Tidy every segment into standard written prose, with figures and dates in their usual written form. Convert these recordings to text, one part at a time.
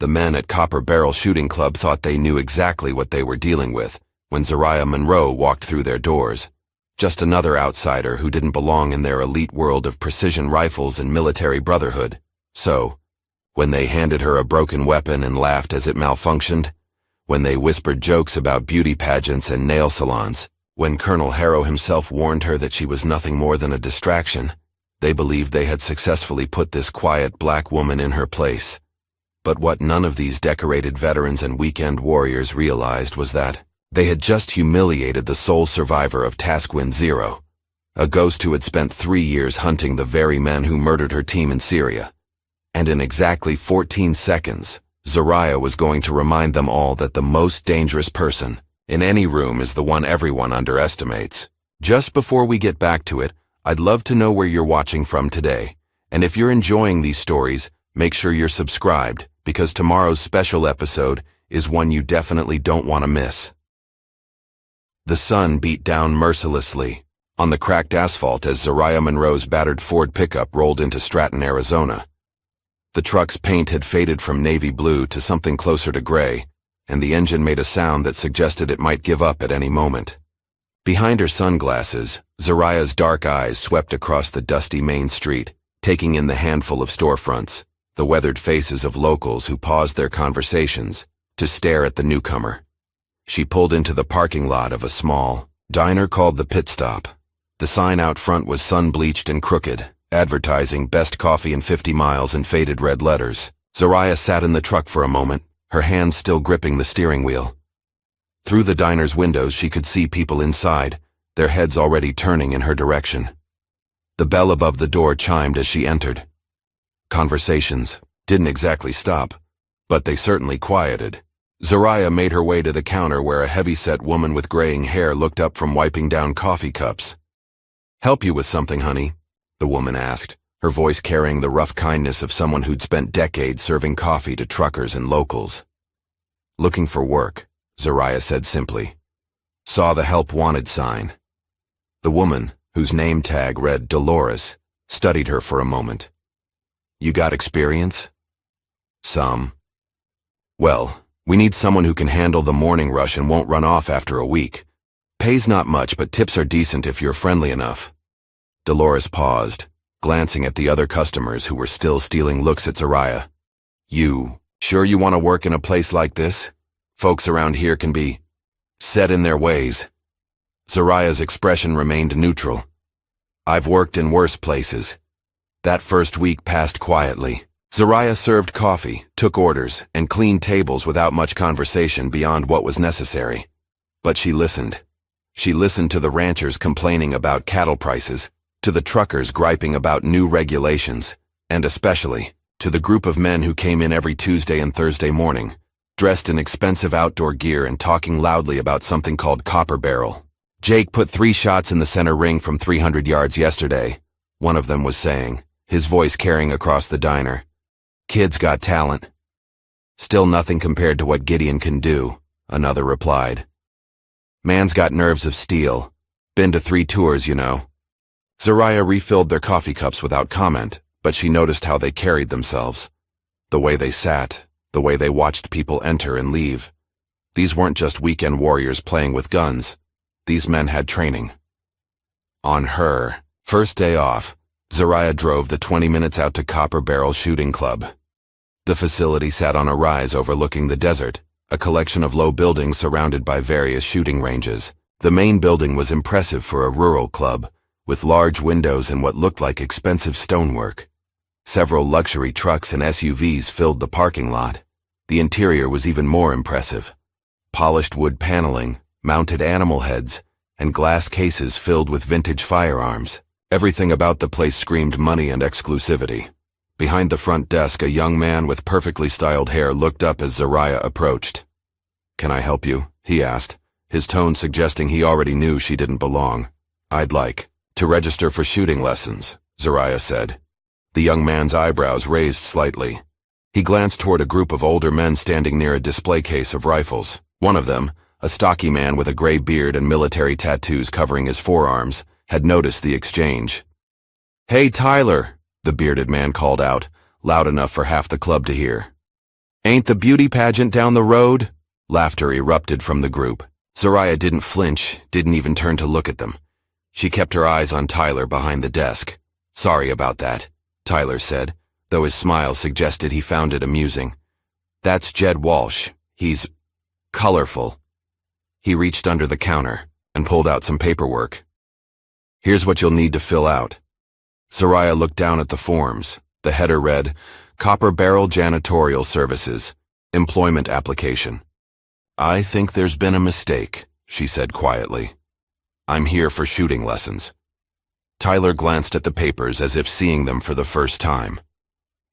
The men at Copper Barrel Shooting Club thought they knew exactly what they were dealing with when Zariah Monroe walked through their doors. Just another outsider who didn't belong in their elite world of precision rifles and military brotherhood. So, when they handed her a broken weapon and laughed as it malfunctioned, when they whispered jokes about beauty pageants and nail salons, when Colonel Harrow himself warned her that she was nothing more than a distraction, they believed they had successfully put this quiet black woman in her place. But what none of these decorated veterans and weekend warriors realized was that they had just humiliated the sole survivor of Task Wind Zero, a ghost who had spent 3 years hunting the very men who murdered her team in Syria. And in exactly 14 seconds, Zariah was going to remind them all that the most dangerous person in any room is the one everyone underestimates. Just before we get back to it, I'd love to know where you're watching from today. And if you're enjoying these stories, make sure you're subscribed, because tomorrow's special episode is one you definitely don't want to miss. The sun beat down mercilessly on the cracked asphalt as Zariah Monroe's battered Ford pickup rolled into Stratton, Arizona. The truck's paint had faded from navy blue to something closer to gray, and the engine made a sound that suggested it might give up at any moment. Behind her sunglasses, Zariah's dark eyes swept across the dusty main street, taking in the handful of storefronts, the weathered faces of locals who paused their conversations to stare at the newcomer. She pulled into the parking lot of a small diner called the Pit Stop. The sign out front was sun-bleached and crooked, advertising best coffee in 50 miles in faded red letters. Zariah sat in the truck for a moment, her hands still gripping the steering wheel. Through the diner's windows she could see people inside, their heads already turning in her direction. The bell above the door chimed as she entered. Conversations didn't exactly stop, but they certainly quieted. Zariah made her way to the counter where a heavy-set woman with graying hair looked up from wiping down coffee cups. "Help you with something, honey?" the woman asked, her voice carrying the rough kindness of someone who'd spent decades serving coffee to truckers and locals. "Looking for work," Zariah said simply. "Saw the help wanted sign." The woman, whose name tag read Dolores, studied her for a moment. "You got experience?" "Some." "Well, we need someone who can handle the morning rush and won't run off after a week. Pays not much, but tips are decent if you're friendly enough." Dolores paused, glancing at the other customers who were still stealing looks at Zariah. "You sure you want to work in a place like this? Folks around here can be set in their ways." Zariah's expression remained neutral. "I've worked in worse places." That first week passed quietly. Zariah served coffee, took orders, and cleaned tables without much conversation beyond what was necessary. But she listened. She listened to the ranchers complaining about cattle prices, to the truckers griping about new regulations, and especially to the group of men who came in every Tuesday and Thursday morning, dressed in expensive outdoor gear and talking loudly about something called Copper Barrel. "Jake put 3 shots in the center ring from 300 yards yesterday," one of them was saying, his voice carrying across the diner. "Kid's got talent." "Still nothing compared to what Gideon can do," another replied. "Man's got nerves of steel. Been to 3 tours, you know." Zariah refilled their coffee cups without comment, but she noticed how they carried themselves. The way they sat, the way they watched people enter and leave. These weren't just weekend warriors playing with guns. These men had training. On her first day off, Zariah drove the 20 minutes out to Copper Barrel Shooting Club. The facility sat on a rise overlooking the desert, a collection of low buildings surrounded by various shooting ranges. The main building was impressive for a rural club, with large windows and what looked like expensive stonework. Several luxury trucks and SUVs filled the parking lot. The interior was even more impressive. Polished wood paneling, mounted animal heads, and glass cases filled with vintage firearms. Everything about the place screamed money and exclusivity. Behind the front desk, a young man with perfectly styled hair looked up as Zariah approached. "Can I help you?" he asked, his tone suggesting he already knew she didn't belong. "I'd like to register for shooting lessons," Zariah said. The young man's eyebrows raised slightly. He glanced toward a group of older men standing near a display case of rifles. One of them, a stocky man with a gray beard and military tattoos covering his forearms, had noticed the exchange. "Hey, Tyler," the bearded man called out, loud enough for half the club to hear. Ain't the beauty pageant down the road? Laughter erupted from the group. Zariah didn't flinch, didn't even turn to look at them. She kept her eyes on Tyler behind the desk. Sorry about that, Tyler said, though his smile suggested he found it amusing. That's Jed Walsh. He's colorful. He reached under the counter and pulled out some paperwork. Here's what you'll need to fill out. Zariah looked down at the forms. The header read, Copper Barrel Janitorial Services, Employment Application. I think there's been a mistake, she said quietly. I'm here for shooting lessons. Tyler glanced at the papers as if seeing them for the first time.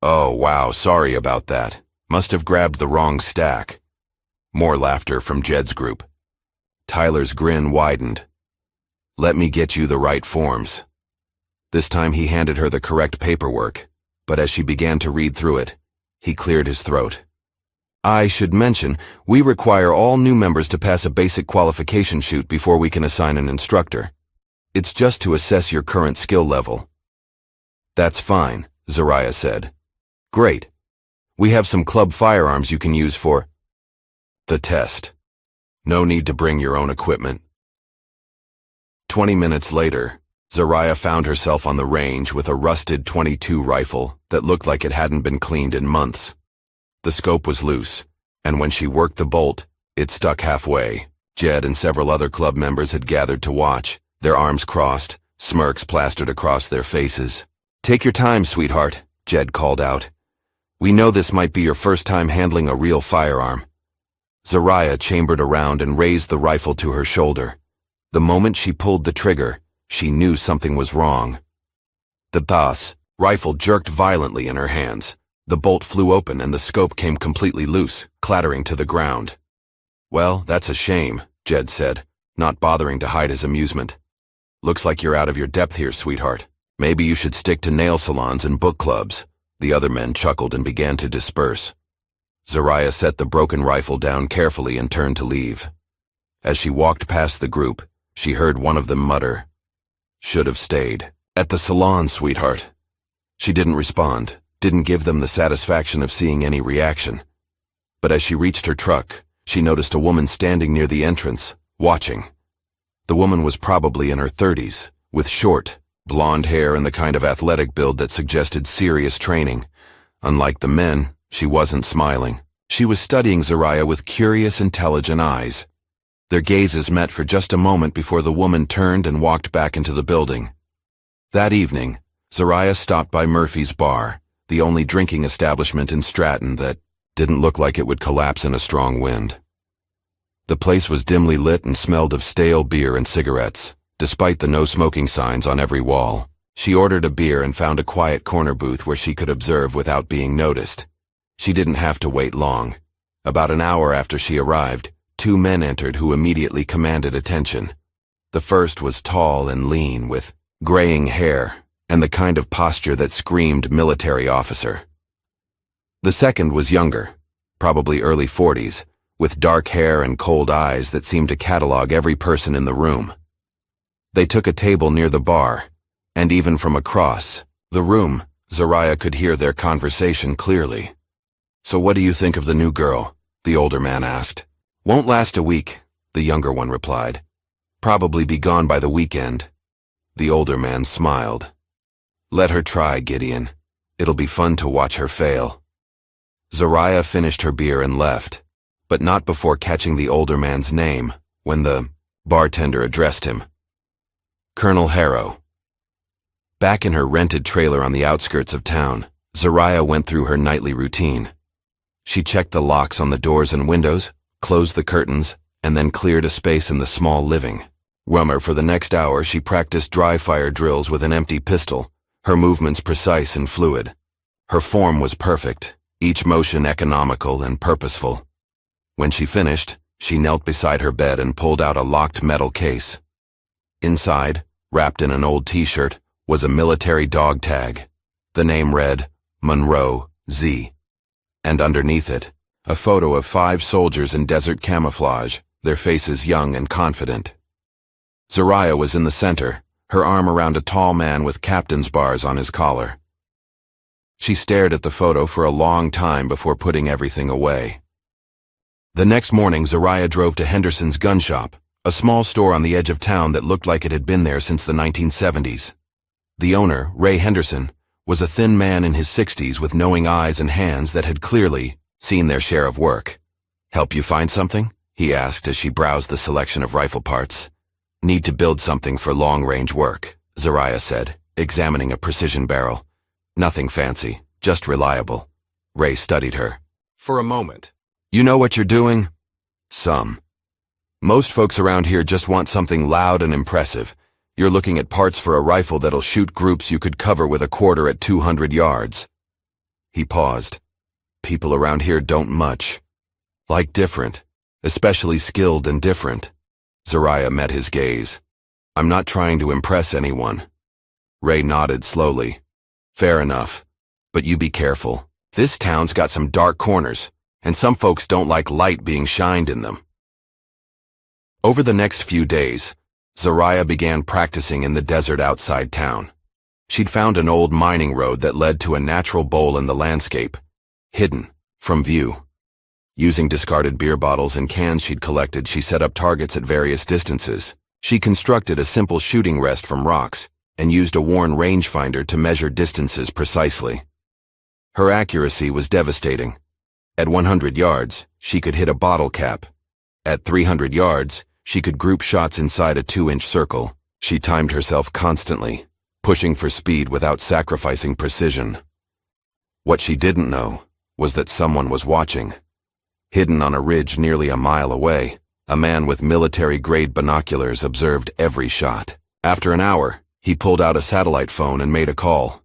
Oh, wow, sorry about that. Must have grabbed the wrong stack. More laughter from Jed's group. Tyler's grin widened. Let me get you the right forms. This time he handed her the correct paperwork, but as she began to read through it, he cleared his throat. I should mention, we require all new members to pass a basic qualification shoot before we can assign an instructor. It's just to assess your current skill level. That's fine, Zariah said. Great. We have some club firearms you can use for the test. No need to bring your own equipment. 20 minutes later, Zariah found herself on the range with a rusted .22 rifle that looked like it hadn't been cleaned in months. The scope was loose, and when she worked the bolt, it stuck halfway. Jed and several other club members had gathered to watch, their arms crossed, smirks plastered across their faces. Take your time, sweetheart, Jed called out. We know this might be your first time handling a real firearm. Zariah chambered around and raised the rifle to her shoulder. The moment she pulled the trigger, she knew something was wrong. The rifle jerked violently in her hands. The bolt flew open and the scope came completely loose, clattering to the ground. Well, that's a shame, Jed said, not bothering to hide his amusement. Looks like you're out of your depth here, sweetheart. Maybe you should stick to nail salons and book clubs. The other men chuckled and began to disperse. Zariah set the broken rifle down carefully and turned to leave. As she walked past the group, she heard one of them mutter, Should have stayed at the salon, sweetheart. She didn't respond, didn't give them the satisfaction of seeing any reaction. But as she reached her truck, she noticed a woman standing near the entrance, watching. The woman was probably in her 30s, with short, blonde hair and the kind of athletic build that suggested serious training. Unlike the men, she wasn't smiling. She was studying Zariah with curious, intelligent eyes. Their gazes met for just a moment before the woman turned and walked back into the building. That evening, Zariah stopped by Murphy's Bar, the only drinking establishment in Stratton that didn't look like it would collapse in a strong wind. The place was dimly lit and smelled of stale beer and cigarettes, despite the no-smoking signs on every wall. She ordered a beer and found a quiet corner booth where she could observe without being noticed. She didn't have to wait long. About an hour after she arrived, 2 men entered who immediately commanded attention. The first was tall and lean, with graying hair and the kind of posture that screamed military officer. The second was younger, probably early 40s, with dark hair and cold eyes that seemed to catalog every person in the room. They took a table near the bar, and even from across the room, Zariah could hear their conversation clearly. So what do you think of the new girl? The older man asked. Won't last a week, the younger one replied. Probably be gone by the weekend. The older man smiled. Let her try, Gideon. It'll be fun to watch her fail. Zariah finished her beer and left, but not before catching the older man's name when the bartender addressed him. Colonel Harrow. Back in her rented trailer on the outskirts of town, Zariah went through her nightly routine. She checked the locks on the doors and windows, closed the curtains, and then cleared a space in the small living room. For the next hour, she practiced dry-fire drills with an empty pistol, her movements precise and fluid. Her form was perfect, each motion economical and purposeful. When she finished, she knelt beside her bed and pulled out a locked metal case. Inside, wrapped in an old t-shirt, was a military dog tag. The name read, Monroe, Z. And underneath it, a photo of 5 soldiers in desert camouflage, their faces young and confident. Zariah was in the center, her arm around a tall man with captain's bars on his collar. She stared at the photo for a long time before putting everything away. The next morning, Zariah drove to Henderson's gun shop, a small store on the edge of town that looked like it had been there since the 1970s. The owner, Ray Henderson, was a thin man in his 60s with knowing eyes and hands that had clearly seen their share of work. "Help you find something?" he asked as she browsed the selection of rifle parts. "Need to build something for long-range work," Zariah said, examining a precision barrel. "Nothing fancy, just reliable." Ray studied her. "For a moment. You know what you're doing?" "Some. Most folks around here just want something loud and impressive. You're looking at parts for a rifle that'll shoot groups you could cover with a quarter at 200 yards. He paused. "People around here don't much. Like different, especially skilled and different." Zariah met his gaze. "I'm not trying to impress anyone." Ray nodded slowly. "Fair enough. But you be careful. This town's got some dark corners, and some folks don't like light being shined in them." Over the next few days, Zariah began practicing in the desert outside town. She'd found an old mining road that led to a natural bowl in the landscape, hidden from view. Using discarded beer bottles and cans she'd collected, she set up targets at various distances. She constructed a simple shooting rest from rocks and used a worn rangefinder to measure distances precisely. Her accuracy was devastating. At 100 yards, she could hit a bottle cap. At 300 yards, she could group shots inside a 2-inch circle. She timed herself constantly, pushing for speed without sacrificing precision. What she didn't know was that someone was watching. Hidden on a ridge nearly a mile away, a man with military-grade binoculars observed every shot. After an hour, he pulled out a satellite phone and made a call.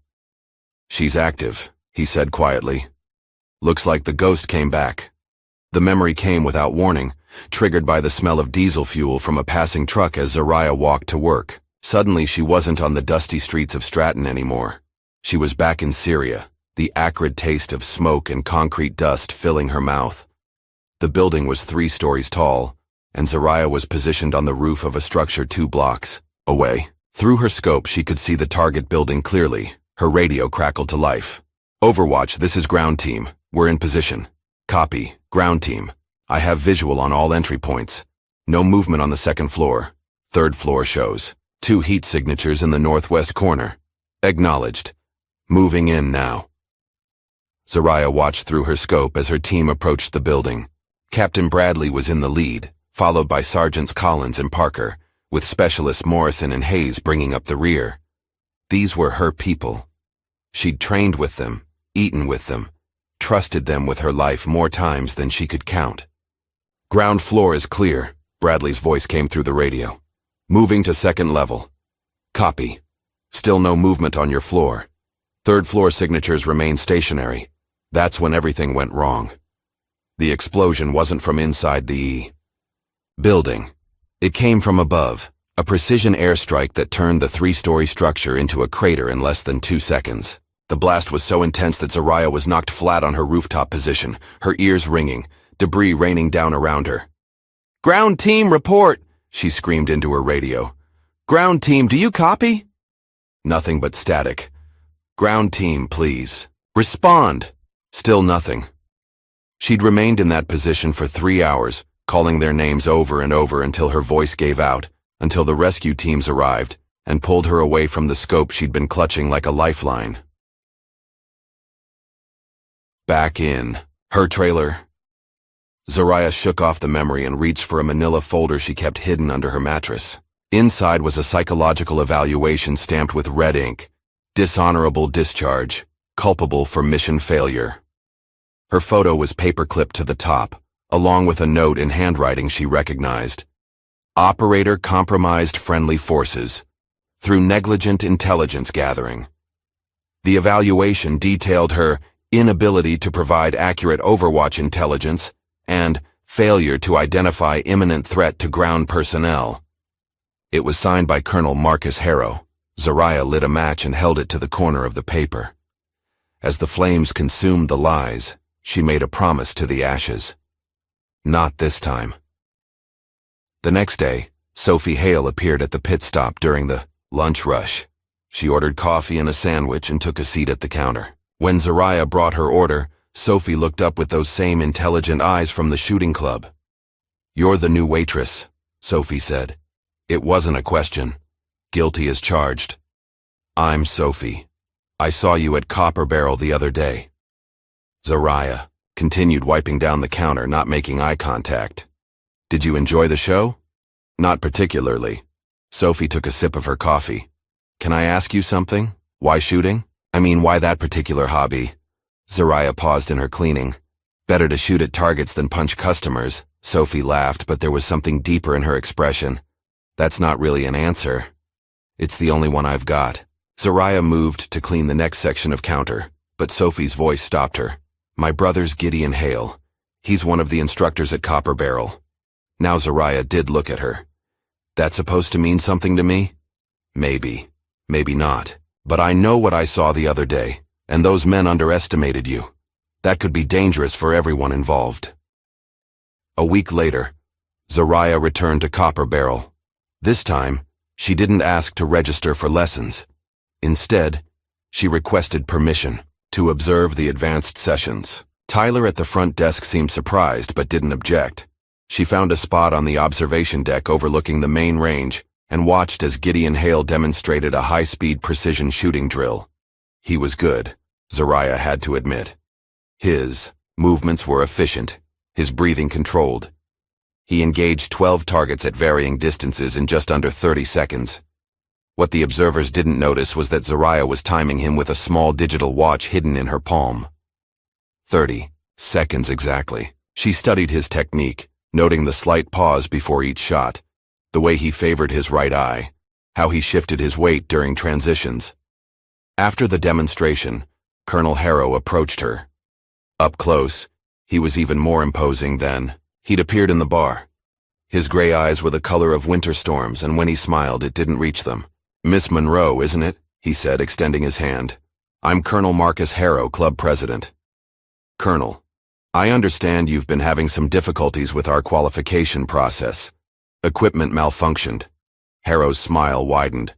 "She's active," he said quietly. "Looks like the ghost came back." The memory came without warning, triggered by the smell of diesel fuel from a passing truck as Zariah walked to work. Suddenly, she wasn't on the dusty streets of Stratton anymore. She was back in Syria, the acrid taste of smoke and concrete dust filling her mouth. The building was 3 stories tall, and Zariah was positioned on the roof of a structure 2 blocks away. Through her scope, she could see the target building clearly. Her radio crackled to life. "Overwatch, this is ground team. We're in position." "Copy, ground team. I have visual on all entry points. No movement on the 2nd floor. 3rd floor shows. 2 heat signatures in the northwest corner. Acknowledged. Moving in now." Zariah watched through her scope as her team approached the building. Captain Bradley was in the lead, followed by Sergeants Collins and Parker, with Specialists Morrison and Hayes bringing up the rear. These were her people. She'd trained with them, eaten with them, trusted them with her life more times than she could count. "Ground floor is clear," Bradley's voice came through the radio. "Moving to 2nd level." "Copy. Still no movement on your floor. 3rd floor signatures remain stationary." That's when everything went wrong. The explosion wasn't from inside the building. It came from above, a precision airstrike that turned the 3-story structure into a crater in less than 2 seconds. The blast was so intense that Zariah was knocked flat on her rooftop position, her ears ringing, debris raining down around her. "Ground team, report!" she screamed into her radio. "Ground team, do you copy?" Nothing but static. "Ground team, please. Respond!" Still nothing. She'd remained in that position for 3 hours, calling their names over and over until her voice gave out, until the rescue teams arrived and pulled her away from the scope she'd been clutching like a lifeline. Back in her trailer, Zariah shook off the memory and reached for a manila folder she kept hidden under her mattress. Inside was a psychological evaluation stamped with red ink. Dishonorable discharge. Culpable for mission failure. Her photo was paper-clipped to the top, along with a note in handwriting she recognized. Operator compromised friendly forces through negligent intelligence gathering. The evaluation detailed her inability to provide accurate Overwatch intelligence and failure to identify imminent threat to ground personnel. It was signed by Colonel Marcus Harrow. Zariah lit a match and held it to the corner of the paper. As the flames consumed the lies, she made a promise to the ashes. Not this time. The next day, Sophie Hale appeared at the pit stop during the lunch rush. She ordered coffee and a sandwich and took a seat at the counter. When Zariah brought her order, Sophie looked up with those same intelligent eyes from the shooting club. "You're the new waitress," Sophie said. It wasn't a question. Guilty as charged. "I'm Sophie. I saw you at Copper Barrel the other day." Zariah continued wiping down the counter, not making eye contact. "Did you enjoy the show?" "Not particularly." Sophie took a sip of her coffee. "Can I ask you something? Why shooting? I mean, why that particular hobby?" Zariah paused in her cleaning. "Better to shoot at targets than punch customers." Sophie laughed, but there was something deeper in her expression. "That's not really an answer. It's the only one I've got." Zariah moved to clean the next section of counter, but Sophie's voice stopped her. "My brother's Gideon Hale. He's one of the instructors at Copper Barrel." Now Zariah did look at her. "That's supposed to mean something to me?" "Maybe. Maybe not. But I know what I saw the other day, and those men underestimated you. That could be dangerous for everyone involved." A week later, Zariah returned to Copper Barrel. This time, she didn't ask to register for lessons. Instead, she requested permission to observe the advanced sessions. Tyler at the front desk seemed surprised but didn't object. She found a spot on the observation deck overlooking the main range and watched as Gideon Hale demonstrated a high-speed precision shooting drill. He was good, Zariah had to admit. His movements were efficient, his breathing controlled. He engaged 12 targets at varying distances in just under 30 seconds. What the observers didn't notice was that Zariah was timing him with a small digital watch hidden in her palm. 30 seconds exactly. She studied his technique, noting the slight pause before each shot, the way he favored his right eye, how he shifted his weight during transitions. After the demonstration, Colonel Harrow approached her. Up close, he was even more imposing than he'd appeared in the bar. His gray eyes were the color of winter storms, and when he smiled, it didn't reach them. "Miss Monroe, isn't it?" he said, extending his hand. "I'm Colonel Marcus Harrow, club president." "Colonel, I understand you've been having some difficulties with our qualification process. Equipment malfunctioned." Harrow's smile widened.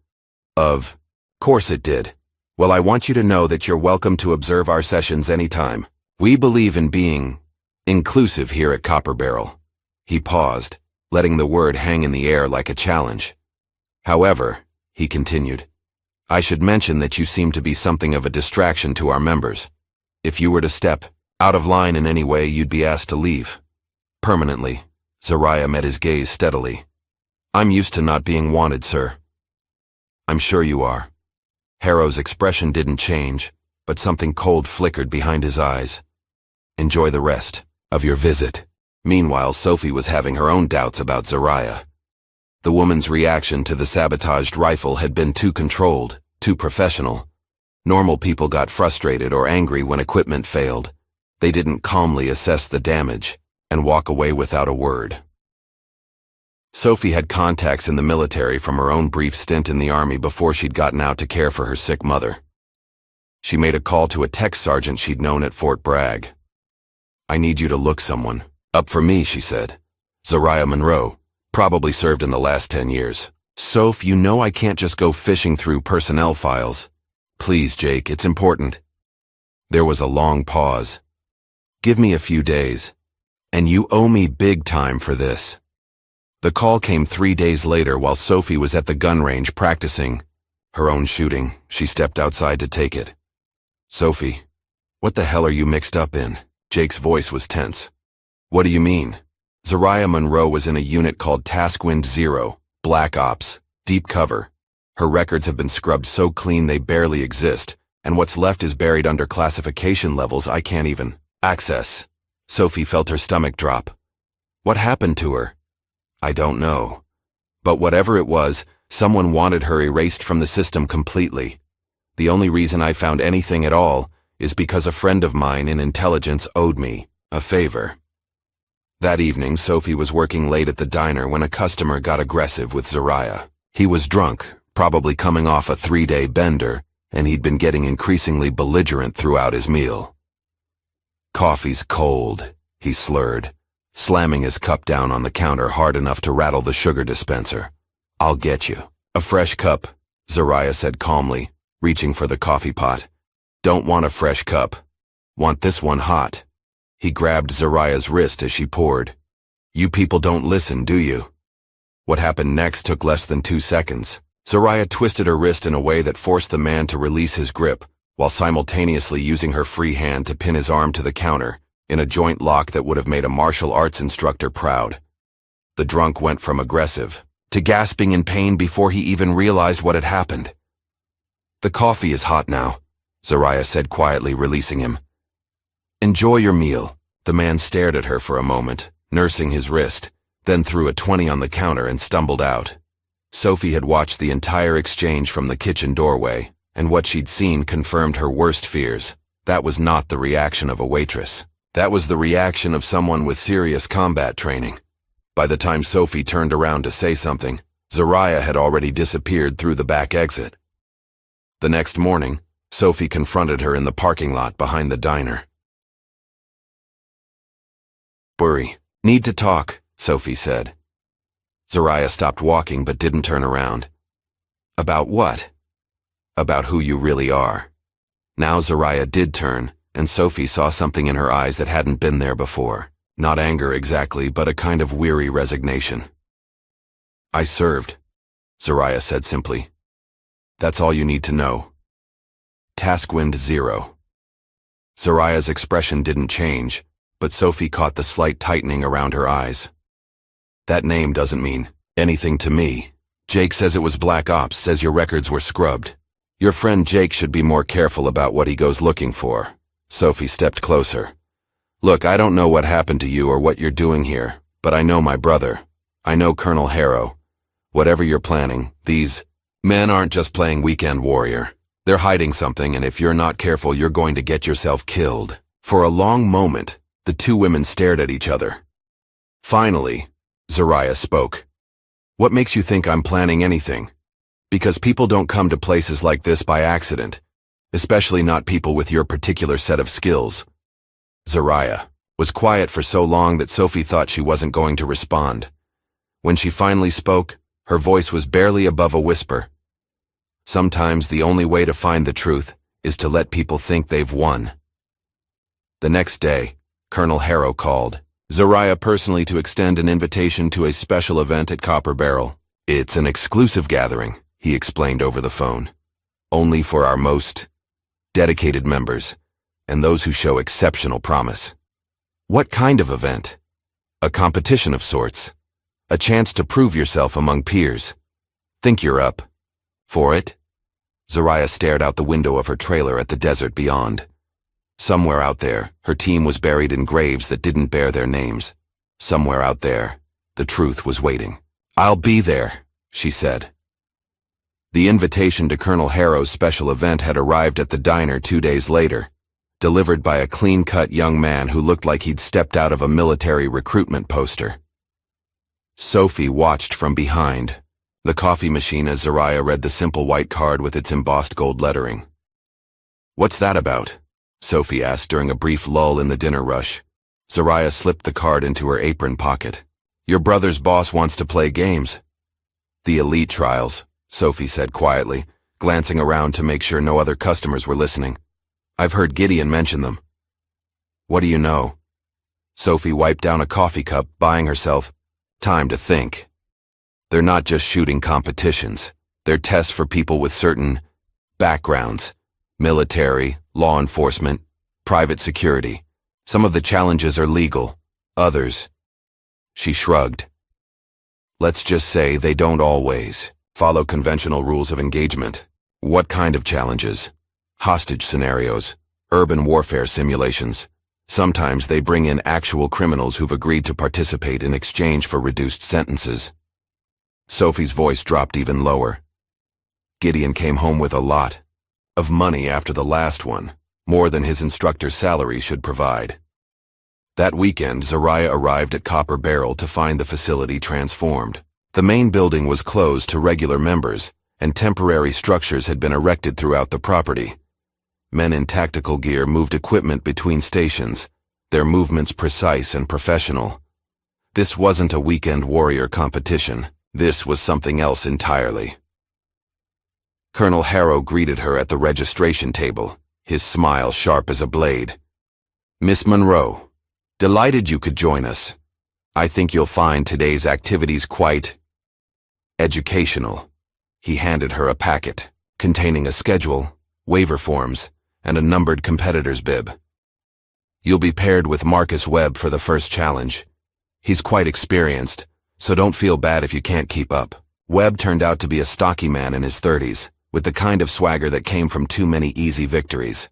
Of course it did. Well, I want you to know that you're welcome to observe our sessions anytime. We believe in being inclusive here at Copper Barrel. He paused, letting the word hang in the air like a challenge. "However," he continued, "I should mention that you seem to be something of a distraction to our members. If you were to step out of line in any way, you'd be asked to leave. Permanently." Zariah met his gaze steadily. "I'm used to not being wanted, sir." "I'm sure you are." Harrow's expression didn't change, but something cold flickered behind his eyes. "Enjoy the rest of your visit." Meanwhile, Sophie was having her own doubts about Zariah. The woman's reaction to the sabotaged rifle had been too controlled, too professional. Normal people got frustrated or angry when equipment failed. They didn't calmly assess the damage and walk away without a word. Sophie had contacts in the military from her own brief stint in the army before she'd gotten out to care for her sick mother. She made a call to a tech sergeant she'd known at Fort Bragg. "I need you to look someone up for me," she said. "Zariah Monroe. Probably served in the last 10 years. Soph, you know I can't just go fishing through personnel files. Please, Jake, it's important." There was a long pause. "Give me a few days. And you owe me big time for this." The call came 3 days later while Sophie was at the gun range practicing her own shooting. She stepped outside to take it. "Sophie, what the hell are you mixed up in?" Jake's voice was tense. "What do you mean?" Zariah Monroe was in a unit called Taskwind Zero, Black Ops, deep cover. Her records have been scrubbed so clean they barely exist, and what's left is buried under classification levels I can't even access. Sophie felt her stomach drop. What happened to her? I don't know. But whatever it was, someone wanted her erased from the system completely. The only reason I found anything at all is because a friend of mine in intelligence owed me a favor. That evening, Sophie was working late at the diner when a customer got aggressive with Zariah. He was drunk, probably coming off a 3-day bender, and he'd been getting increasingly belligerent throughout his meal. "Coffee's cold," he slurred, slamming his cup down on the counter hard enough to rattle the sugar dispenser. "I'll get you a fresh cup," Zariah said calmly, reaching for the coffee pot. Don't want a fresh cup. Want this one hot. He grabbed Zariah's wrist as she poured. You people don't listen, do you? What happened next took less than 2 seconds. Zariah twisted her wrist in a way that forced the man to release his grip, while simultaneously using her free hand to pin his arm to the counter, in a joint lock that would have made a martial arts instructor proud. The drunk went from aggressive to gasping in pain before he even realized what had happened. The coffee is hot now, Zariah said quietly, releasing him. Enjoy your meal. The man stared at her for a moment, nursing his wrist, then threw a 20 on the counter and stumbled out. Sophie had watched the entire exchange from the kitchen doorway, and what she'd seen confirmed her worst fears. That was not the reaction of a waitress. That was the reaction of someone with serious combat training. By the time Sophie turned around to say something, Zariah had already disappeared through the back exit. The next morning, Sophie confronted her in the parking lot behind the diner. Worry. Need to talk, Sophie said. Zariah stopped walking but didn't turn around. About what? About who you really are. Now Zariah did turn, and Sophie saw something in her eyes that hadn't been there before. Not anger exactly, but a kind of weary resignation. I served, Zariah said simply. That's all you need to know. Taskwind 0. Zariah's expression didn't change, but Sophie caught the slight tightening around her eyes. That name doesn't mean anything to me. Jake says it was Black Ops, says your records were scrubbed. Your friend Jake should be more careful about what he goes looking for. Sophie stepped closer. Look, I don't know what happened to you or what you're doing here, but I know my brother. I know Colonel Harrow. Whatever you're planning, these men aren't just playing weekend warrior. They're hiding something, and if you're not careful, you're going to get yourself killed. For a long moment, the two women stared at each other. Finally, Zariah spoke. What makes you think I'm planning anything? Because people don't come to places like this by accident, especially not people with your particular set of skills. Zariah was quiet for so long that Sophie thought she wasn't going to respond. When she finally spoke, her voice was barely above a whisper. Sometimes the only way to find the truth is to let people think they've won. The next day, Colonel Harrow called Zariah personally to extend an invitation to a special event at Copper Barrel. It's an exclusive gathering, he explained over the phone. Only for our most dedicated members and those who show exceptional promise. What kind of event? A competition of sorts. A chance to prove yourself among peers. Think you're up for it? Zariah stared out the window of her trailer at the desert beyond. Somewhere out there, her team was buried in graves that didn't bear their names. Somewhere out there, the truth was waiting. I'll be there, she said. The invitation to Colonel Harrow's special event had arrived at the diner 2 days later, delivered by a clean-cut young man who looked like he'd stepped out of a military recruitment poster. Sophie watched from behind the coffee machine as Zariah read the simple white card with its embossed gold lettering. What's that about? Sophie asked during a brief lull in the dinner rush. Zariah slipped the card into her apron pocket. Your brother's boss wants to play games. The elite trials, Sophie said quietly, glancing around to make sure no other customers were listening. I've heard Gideon mention them. What do you know? Sophie wiped down a coffee cup, buying herself time to think. They're not just shooting competitions. They're tests for people with certain backgrounds. Military, law enforcement, private security. Some of the challenges are legal. Others. She shrugged. Let's just say they don't always follow conventional rules of engagement. What kind of challenges? Hostage scenarios, urban warfare simulations. Sometimes they bring in actual criminals who've agreed to participate in exchange for reduced sentences. Sophie's voice dropped even lower. Gideon came home with a lot of money after the last one, more than his instructor's salary should provide. That weekend, Zariah arrived at Copper Barrel to find the facility transformed. The main building was closed to regular members, and temporary structures had been erected throughout the property. Men in tactical gear moved equipment between stations, their movements precise and professional. This wasn't a weekend warrior competition. This was something else entirely. Colonel Harrow greeted her at the registration table. his smile sharp as a blade. "Miss Monroe, delighted you could join us. I think you'll find today's activities quite educational." He handed her a packet containing a schedule, waiver forms, and a numbered competitor's bib. "You'll be paired with Marcus Webb for the first challenge. He's quite experienced, so don't feel bad if you can't keep up." Webb turned out to be a stocky man in his 30s, with the kind of swagger that came from too many easy victories.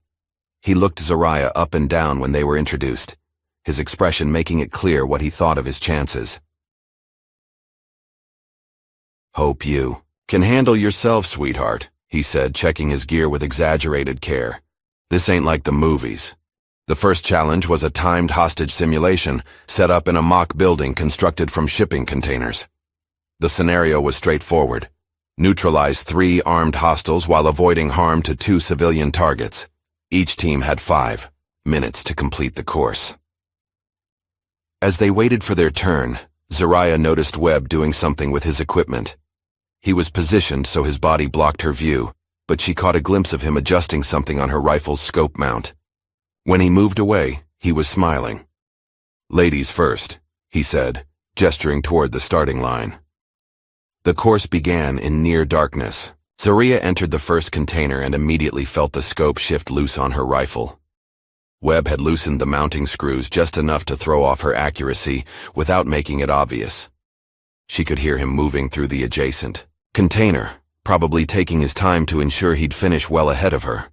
He looked Zariah up and down when they were introduced, his expression making it clear what he thought of his chances. "Hope you can handle yourself, sweetheart," he said, checking his gear with exaggerated care. "This ain't like the movies." The first challenge was a timed hostage simulation set up in a mock building constructed from shipping containers. The scenario was straightforward. Neutralize 3 armed hostiles while avoiding harm to 2 civilian targets. Each team had 5 minutes to complete the course. As they waited for their turn, Zariah noticed Webb doing something with his equipment. He was positioned so his body blocked her view, but she caught a glimpse of him adjusting something on her rifle's scope mount. When he moved away, he was smiling. "Ladies first," he said, gesturing toward the starting line. The course began in near darkness. Zariah entered the first container and immediately felt the scope shift loose on her rifle. Webb had loosened the mounting screws just enough to throw off her accuracy without making it obvious. She could hear him moving through the adjacent container, probably taking his time to ensure he'd finish well ahead of her.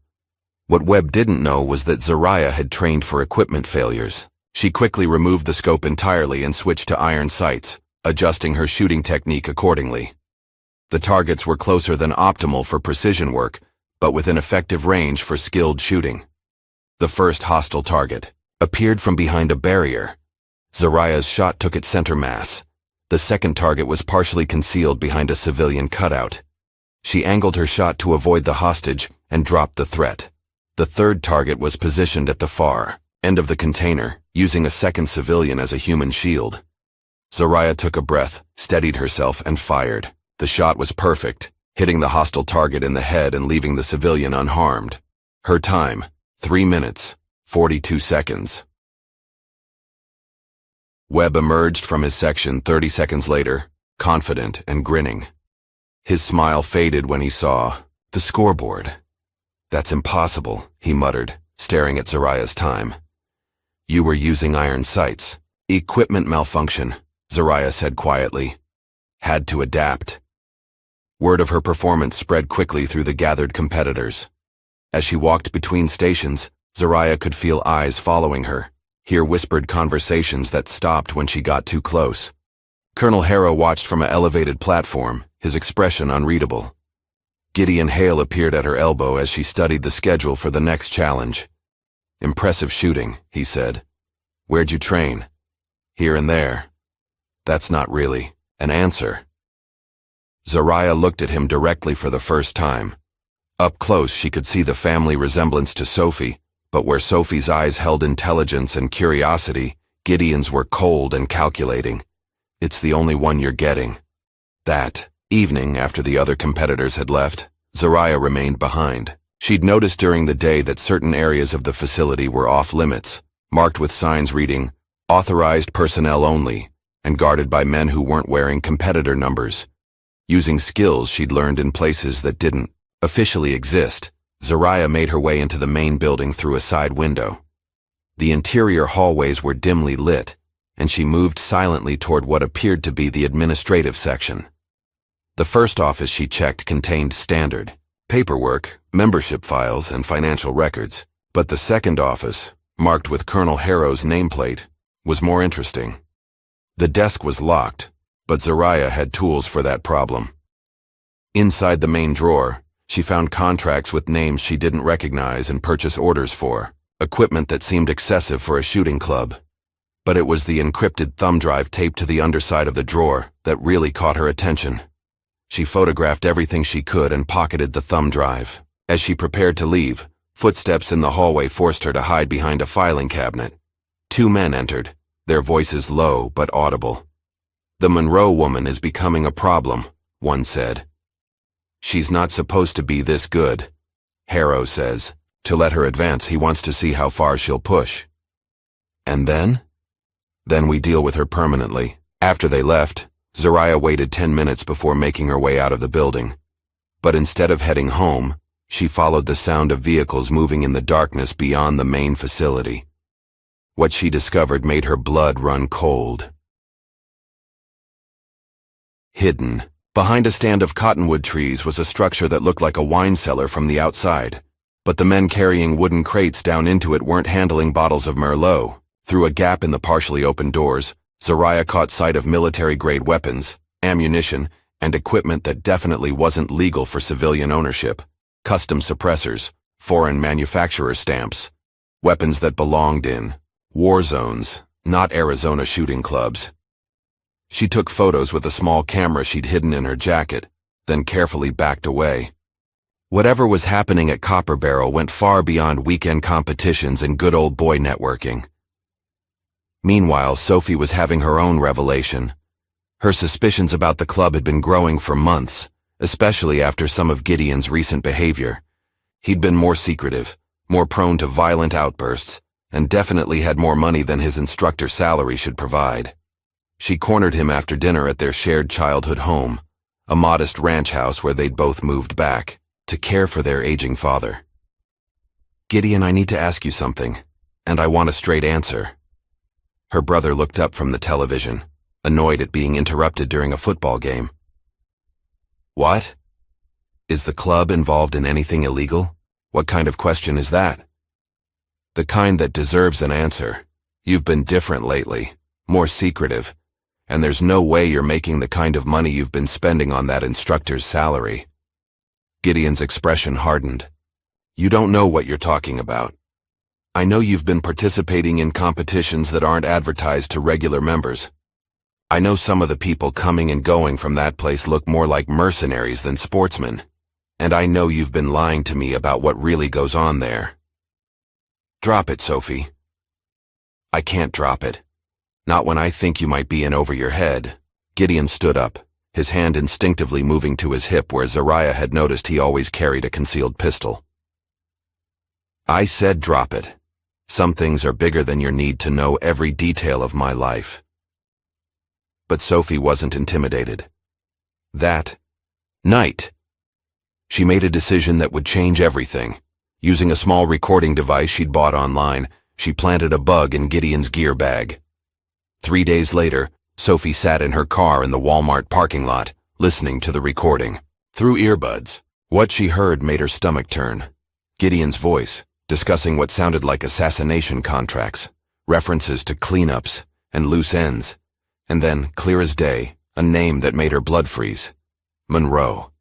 What Webb didn't know was that Zariah had trained for equipment failures. She quickly removed the scope entirely and switched to iron sights, adjusting her shooting technique accordingly. The targets were closer than optimal for precision work, but within effective range for skilled shooting. The first hostile target appeared from behind a barrier. Zariah's shot took its center mass. The second target was partially concealed behind a civilian cutout. She angled her shot to avoid the hostage and dropped the threat. The third target was positioned at the far end of the container, using a second civilian as a human shield. Zariah took a breath, steadied herself, and fired. The shot was perfect, hitting the hostile target in the head and leaving the civilian unharmed. Her time, 3 minutes, 42 seconds. Webb emerged from his section 30 seconds later, confident and grinning. His smile faded when he saw the scoreboard. "That's impossible," he muttered, staring at Zariah's time. "You were using iron sights." "Equipment malfunction," Zariah said quietly. "Had to adapt." Word of her performance spread quickly through the gathered competitors. As she walked between stations, Zariah could feel eyes following her, hear whispered conversations that stopped when she got too close. Colonel Harrow watched from an elevated platform, his expression unreadable. Gideon Hale appeared at her elbow as she studied the schedule for the next challenge. "Impressive shooting," he said. "Where'd you train?" "Here and there." "That's not really an answer." Zariah looked at him directly for the first time. Up close, she could see the family resemblance to Sophie, but where Sophie's eyes held intelligence and curiosity, Gideon's were cold and calculating. "It's the only one you're getting." That evening, after the other competitors had left, Zariah remained behind. She'd noticed during the day that certain areas of the facility were off limits, marked with signs reading, "Authorized personnel only," and guarded by men who weren't wearing competitor numbers. Using skills she'd learned in places that didn't officially exist, Zariah made her way into the main building through a side window. The interior hallways were dimly lit, and she moved silently toward what appeared to be the administrative section. The first office she checked contained standard paperwork, membership files, and financial records, but the second office, marked with Colonel Harrow's nameplate, was more interesting. The desk was locked, but Zariah had tools for that problem. Inside the main drawer, she found contracts with names she didn't recognize and purchase orders for, equipment that seemed excessive for a shooting club. But it was the encrypted thumb drive taped to the underside of the drawer that really caught her attention. She photographed everything she could and pocketed the thumb drive. As she prepared to leave, footsteps in the hallway forced her to hide behind a filing cabinet. 2 men entered, their voices low but audible. "The Monroe woman is becoming a problem," one said. "She's not supposed to be this good," Harrow says. To let her advance, he wants to see how far she'll push. And then? Then we deal with her permanently. After they left, Zariah waited 10 minutes before making her way out of the building. But instead of heading home, she followed the sound of vehicles moving in the darkness beyond the main facility. What she discovered made her blood run cold. Hidden, behind a stand of cottonwood trees, was a structure that looked like a wine cellar from the outside. But the men carrying wooden crates down into it weren't handling bottles of Merlot. Through a gap in the partially opened doors, Zariah caught sight of military-grade weapons, ammunition, and equipment that definitely wasn't legal for civilian ownership. Custom suppressors, foreign manufacturer stamps, weapons that belonged in war zones, not Arizona shooting clubs. She took photos with a small camera she'd hidden in her jacket, then carefully backed away. Whatever was happening at Copper Barrel went far beyond weekend competitions and good old boy networking. Meanwhile, Sophie was having her own revelation. Her suspicions about the club had been growing for months, especially after some of Gideon's recent behavior. He'd been more secretive, more prone to violent outbursts, and definitely had more money than his instructor salary should provide. She cornered him after dinner at their shared childhood home, a modest ranch house where they'd both moved back to care for their aging father. "Gideon, I need to ask you something, and I want a straight answer." Her brother looked up from the television, annoyed at being interrupted during a football game. "What? Is the club involved in anything illegal? What kind of question is that?" "The kind that deserves an answer. You've been different lately, more secretive, and there's no way you're making the kind of money you've been spending on that instructor's salary." Gideon's expression hardened. "You don't know what you're talking about. I know you've been participating in competitions that aren't advertised to regular members. I know some of the people coming and going from that place look more like mercenaries than sportsmen. And I know you've been lying to me about what really goes on there." "Drop it, Sophie." "I can't drop it. Not when I think you might be in over your head." Gideon stood up, his hand instinctively moving to his hip where Zariah had noticed he always carried a concealed pistol. "I said drop it. Some things are bigger than your need to know every detail of my life." But Sophie wasn't intimidated. That night, she made a decision that would change everything. Using a small recording device she'd bought online, she planted a bug in Gideon's gear bag. 3 days later, Sophie sat in her car in the Walmart parking lot, listening to the recording. Through earbuds, what she heard made her stomach turn. Gideon's voice, discussing what sounded like assassination contracts, references to cleanups and loose ends, and then, clear as day, a name that made her blood freeze. Monroe.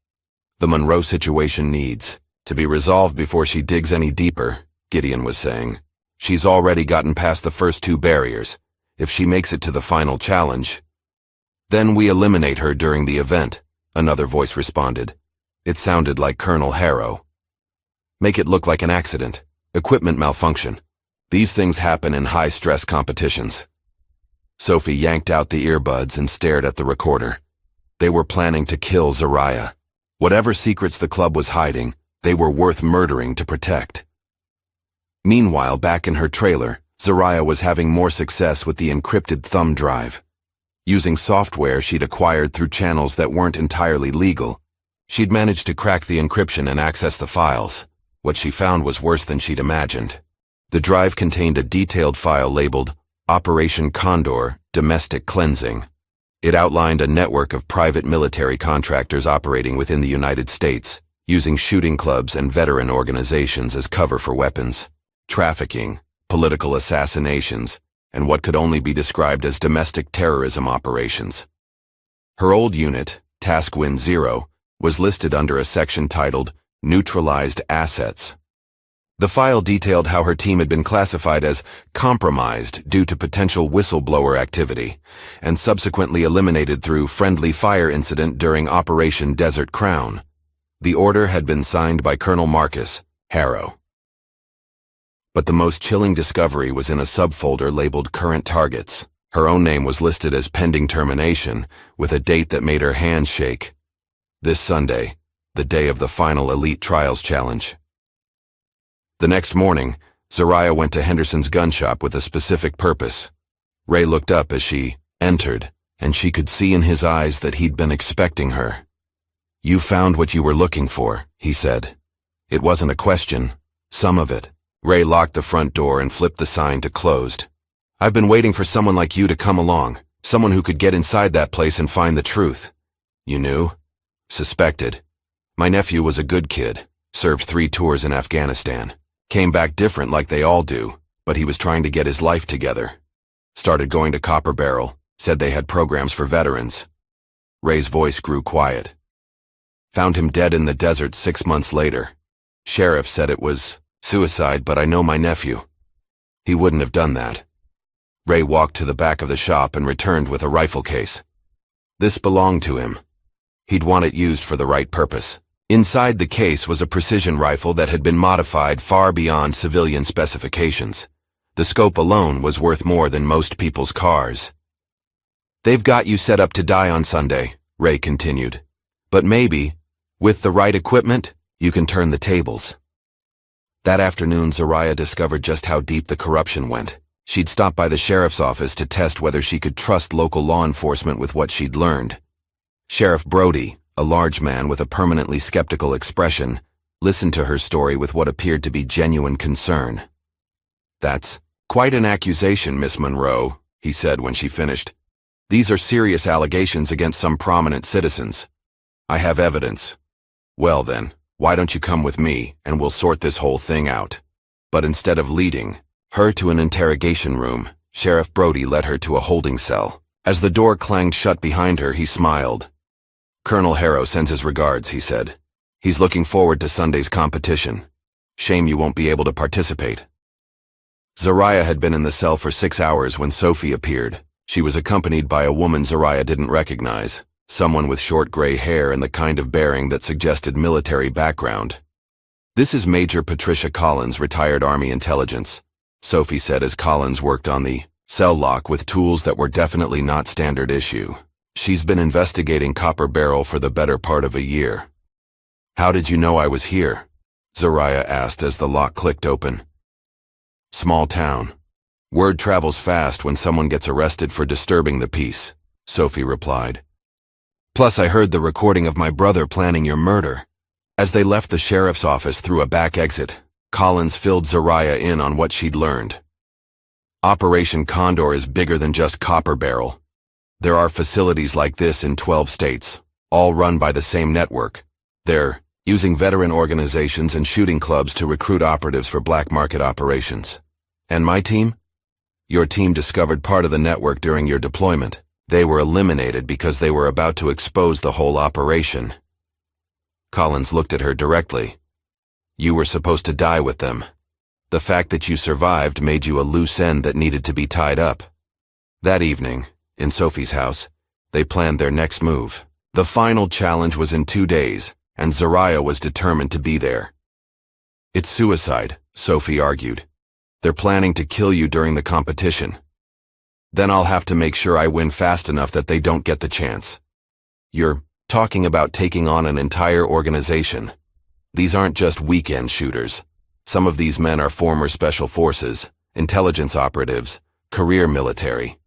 The Monroe situation needs to be resolved before she digs any deeper, Gideon was saying. She's already gotten past the first 2 barriers. If she makes it to the final challenge, then we eliminate her during the event, another voice responded. It sounded like Colonel Harrow. Make it look like an accident, equipment malfunction. These things happen in high-stress competitions. Sophie yanked out the earbuds and stared at the recorder. They were planning to kill Zariah. Whatever secrets the club was hiding, they were worth murdering to protect. Meanwhile, back in her trailer, Zariah was having more success with the encrypted thumb drive. Using software she'd acquired through channels that weren't entirely legal, she'd managed to crack the encryption and access the files. What she found was worse than she'd imagined. The drive contained a detailed file labeled Operation Condor, Domestic Cleansing. It outlined a network of private military contractors operating within the United States, using shooting clubs and veteran organizations as cover for weapons, trafficking, political assassinations, and what could only be described as domestic terrorism operations. Her old unit, Task Win 0, was listed under a section titled Neutralized Assets. The file detailed how her team had been classified as compromised due to potential whistleblower activity, and subsequently eliminated through friendly fire incident during Operation Desert Crown. The order had been signed by Colonel Marcus Harrow. But the most chilling discovery was in a subfolder labeled Current Targets. Her own name was listed as pending termination, with a date that made her hands shake. This Sunday, the day of the final Elite Trials Challenge. The next morning, Zariah went to Henderson's gun shop with a specific purpose. Ray looked up as she entered, and she could see in his eyes that he'd been expecting her. "You found what you were looking for," he said. It wasn't a question. Some of it. Ray locked the front door and flipped the sign to closed. "I've been waiting for someone like you to come along, someone who could get inside that place and find the truth." "You knew?" "Suspected. My nephew was a good kid, served 3 tours in Afghanistan. Came back different like they all do, but he was trying to get his life together. Started going to Copper Barrel, said they had programs for veterans." Ray's voice grew quiet. "Found him dead in the desert 6 months later. Sheriff said it was suicide, but I know my nephew. He wouldn't have done that." Ray walked to the back of the shop and returned with a rifle case. This belonged to him. He'd want it used for the right purpose. Inside the case was a precision rifle that had been modified far beyond civilian specifications. The scope alone was worth more than most people's cars. "They've got you set up to die on Sunday," Ray continued. "But maybe, with the right equipment, you can turn the tables." That afternoon, Zariah discovered just how deep the corruption went. She'd stopped by the sheriff's office to test whether she could trust local law enforcement with what she'd learned. Sheriff Brody, a large man with a permanently skeptical expression, listened to her story with what appeared to be genuine concern. "That's quite an accusation, Miss Monroe," he said when she finished. "These are serious allegations against some prominent citizens. I have evidence. Well then, why don't you come with me, and we'll sort this whole thing out." But instead of leading her to an interrogation room, Sheriff Brody led her to a holding cell. As the door clanged shut behind her, he smiled. "Colonel Harrow sends his regards," he said. "He's looking forward to Sunday's competition. Shame you won't be able to participate." Zariah had been in the cell for 6 hours when Sophie appeared. She was accompanied by a woman Zariah didn't recognize, someone with short gray hair and the kind of bearing that suggested military background. "This is Major Patricia Collins, retired Army intelligence," Sophie said as Collins worked on the cell lock with tools that were definitely not standard issue. "She's been investigating Copper Barrel for the better part of a year." "How did you know I was here?" Zariah asked as the lock clicked open. "Small town. Word travels fast when someone gets arrested for disturbing the peace," Sophie replied. "Plus I heard the recording of my brother planning your murder." As they left the sheriff's office through a back exit, Collins filled Zariah in on what she'd learned. Operation Condor is bigger than just Copper Barrel. There are facilities like this in 12 states, all run by the same network. They're using veteran organizations and shooting clubs to recruit operatives for black market operations. And my team? Your team discovered part of the network during your deployment. They were eliminated because they were about to expose the whole operation. Collins looked at her directly. "You were supposed to die with them. The fact that you survived made you a loose end that needed to be tied up." That evening, in Sophie's house, they planned their next move. The final challenge was in 2 days, and Zariah was determined to be there. "It's suicide," Sophie argued. "They're planning to kill you during the competition. Then I'll have to make sure I win fast enough that they don't get the chance." "You're talking about taking on an entire organization. These aren't just weekend shooters. Some of these men are former special forces, intelligence operatives, career military."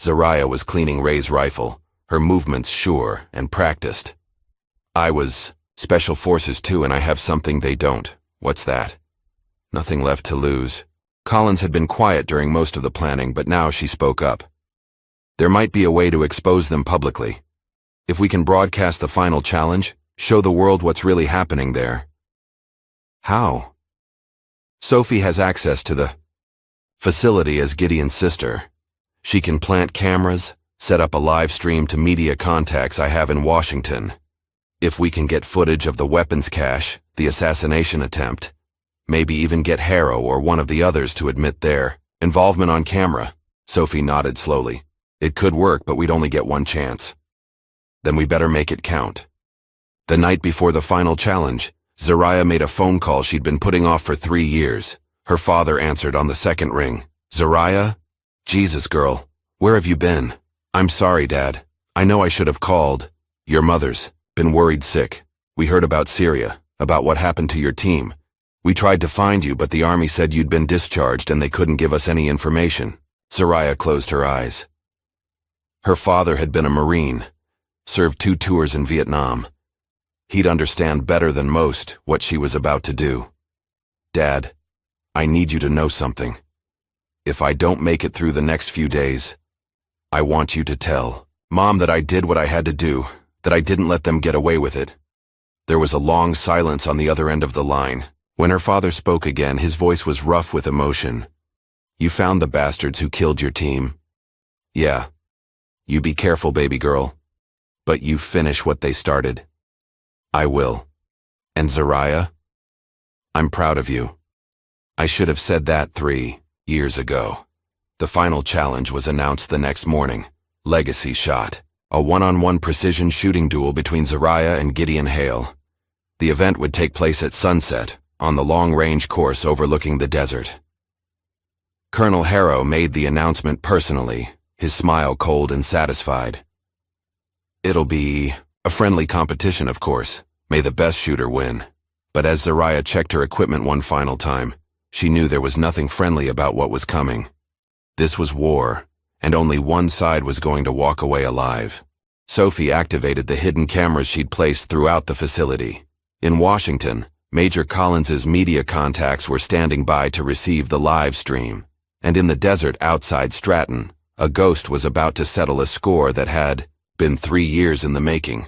Zariah was cleaning Ray's rifle, her movements sure and practiced. "I was special forces too, and I have something they don't." "What's that?" "Nothing left to lose." Collins had been quiet during most of the planning, but now she spoke up. "There might be a way to expose them publicly. If we can broadcast the final challenge, show the world what's really happening there." "How?" "Sophie has access to the facility as Gideon's sister. She can plant cameras, set up a live stream to media contacts I have in Washington. If we can get footage of the weapons cache, the assassination attempt, maybe even get Harrow or one of the others to admit their involvement on camera." Sophie nodded slowly. "It could work, but we'd only get one chance." "Then we better make it count." The night before the final challenge, Zariah made a phone call she'd been putting off for 3 years. Her father answered on the second ring. "Zariah? Jesus, girl, where have you been?" "I'm sorry, Dad. I know I should have called. Your mother's been worried sick. We heard about Syria, about what happened to your team. We tried to find you, but the army said you'd been discharged and they couldn't give us any information. Zariah closed her eyes. Her father had been a Marine, served 2 tours in Vietnam. He'd understand better than most what she was about to do. Dad, I need you to know something. If I don't make it through the next few days, I want you to tell Mom that I did what I had to do, that I didn't let them get away with it. There was a long silence on the other end of the line. When her father spoke again, his voice was rough with emotion. You found the bastards who killed your team. Yeah. You be careful, baby girl. But you finish what they started. I will. And Zariah? I'm proud of you. I should have said that 3 years ago. The final challenge was announced the next morning. Legacy Shot. A one-on-one precision shooting duel between Zariah and Gideon Hale. The event would take place at sunset, on the long-range course overlooking the desert. Colonel Harrow made the announcement personally, his smile cold and satisfied. It'll be a friendly competition, of course. May the best shooter win. But as Zariah checked her equipment one final time, she knew there was nothing friendly about what was coming. This was war, and only one side was going to walk away alive. Sophie activated the hidden cameras she'd placed throughout the facility. In Washington, Major Collins's media contacts were standing by to receive the live stream, and in the desert outside Stratton, a ghost was about to settle a score that had been 3 years in the making.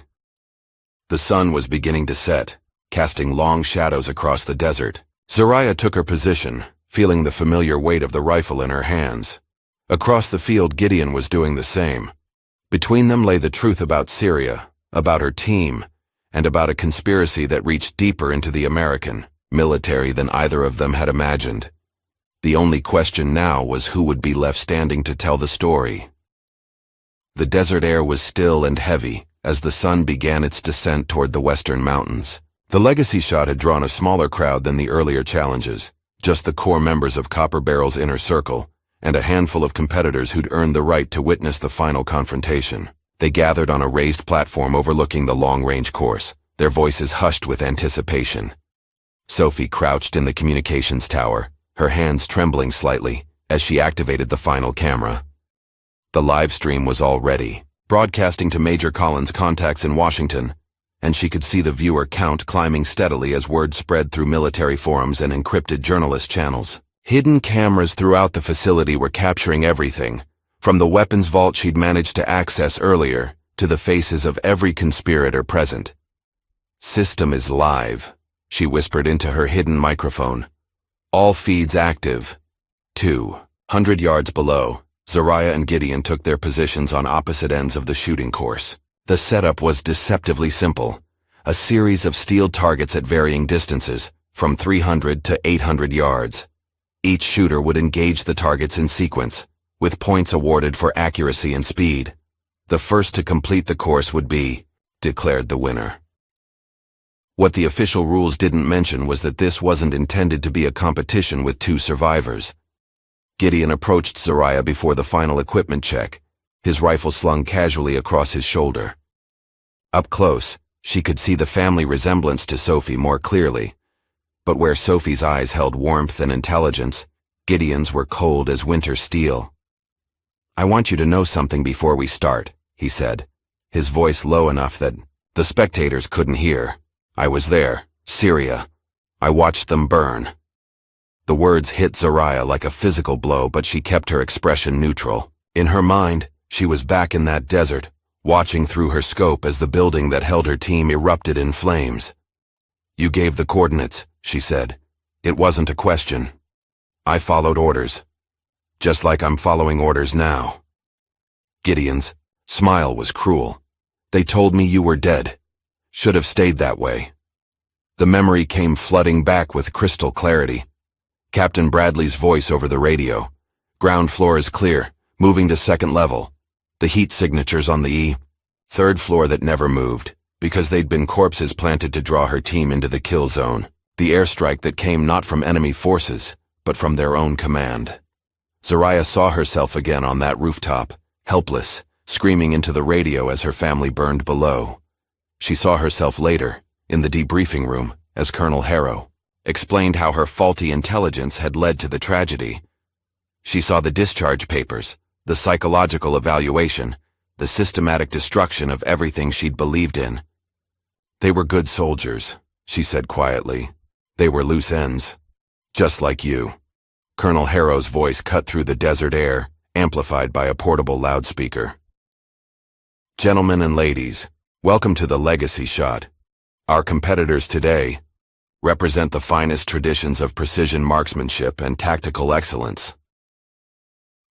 The sun was beginning to set, casting long shadows across the desert. Zariah took her position, feeling the familiar weight of the rifle in her hands. Across the field, Gideon was doing the same. Between them lay the truth about Syria, about her team, and about a conspiracy that reached deeper into the American military than either of them had imagined. The only question now was who would be left standing to tell the story. The desert air was still and heavy as the sun began its descent toward the western mountains. The Legacy Shot had drawn a smaller crowd than the earlier challenges, just the core members of Copper Barrel's inner circle, and a handful of competitors who'd earned the right to witness the final confrontation. They gathered on a raised platform overlooking the long-range course, their voices hushed with anticipation. Sophie crouched in the communications tower, her hands trembling slightly as she activated the final camera. The live stream was all ready, broadcasting to Major Collins' contacts in Washington, and she could see the viewer count climbing steadily as word spread through military forums and encrypted journalist channels. Hidden cameras throughout the facility were capturing everything, from the weapons vault she'd managed to access earlier to the faces of every conspirator present. System is live, she whispered into her hidden microphone. All feeds active. 200 yards below, Zariah and Gideon took their positions on opposite ends of the shooting course. The setup was deceptively simple. A series of steel targets at varying distances, from 300 to 800 yards. Each shooter would engage the targets in sequence, with points awarded for accuracy and speed. The first to complete the course would be declared the winner. What the official rules didn't mention was that this wasn't intended to be a competition with 2 survivors. Gideon approached Zariah before the final equipment check, his rifle slung casually across his shoulder. Up close, she could see the family resemblance to Sophie more clearly, but where Sophie's eyes held warmth and intelligence, Gideon's were cold as winter steel. I want you to know something before we start, he said, his voice low enough that the spectators couldn't hear. I was there, Syria. I watched them burn. The words hit Zariah like a physical blow, but she kept her expression neutral. In her mind, she was back in that desert, watching through her scope as the building that held her team erupted in flames. You gave the coordinates, she said. It wasn't a question. I followed orders. Just like I'm following orders now. Gideon's smile was cruel. They told me you were dead. Should have stayed that way. The memory came flooding back with crystal clarity. Captain Bradley's voice over the radio. Ground floor is clear, moving to second level. The heat signatures on the third floor that never moved, because they'd been corpses planted to draw her team into the kill zone. The airstrike that came not from enemy forces, but from their own command. Zariah saw herself again on that rooftop, helpless, screaming into the radio as her family burned below. She saw herself later, in the debriefing room, as Colonel Harrow. explained how her faulty intelligence had led to the tragedy. She saw the discharge papers, the psychological evaluation, the systematic destruction of everything she'd believed in. They were good soldiers, she said quietly. They were loose ends. Just like you. Colonel Harrow's voice cut through the desert air, amplified by a portable loudspeaker. Gentlemen and ladies, welcome to the Legacy Shot. Our competitors today represent the finest traditions of precision marksmanship and tactical excellence.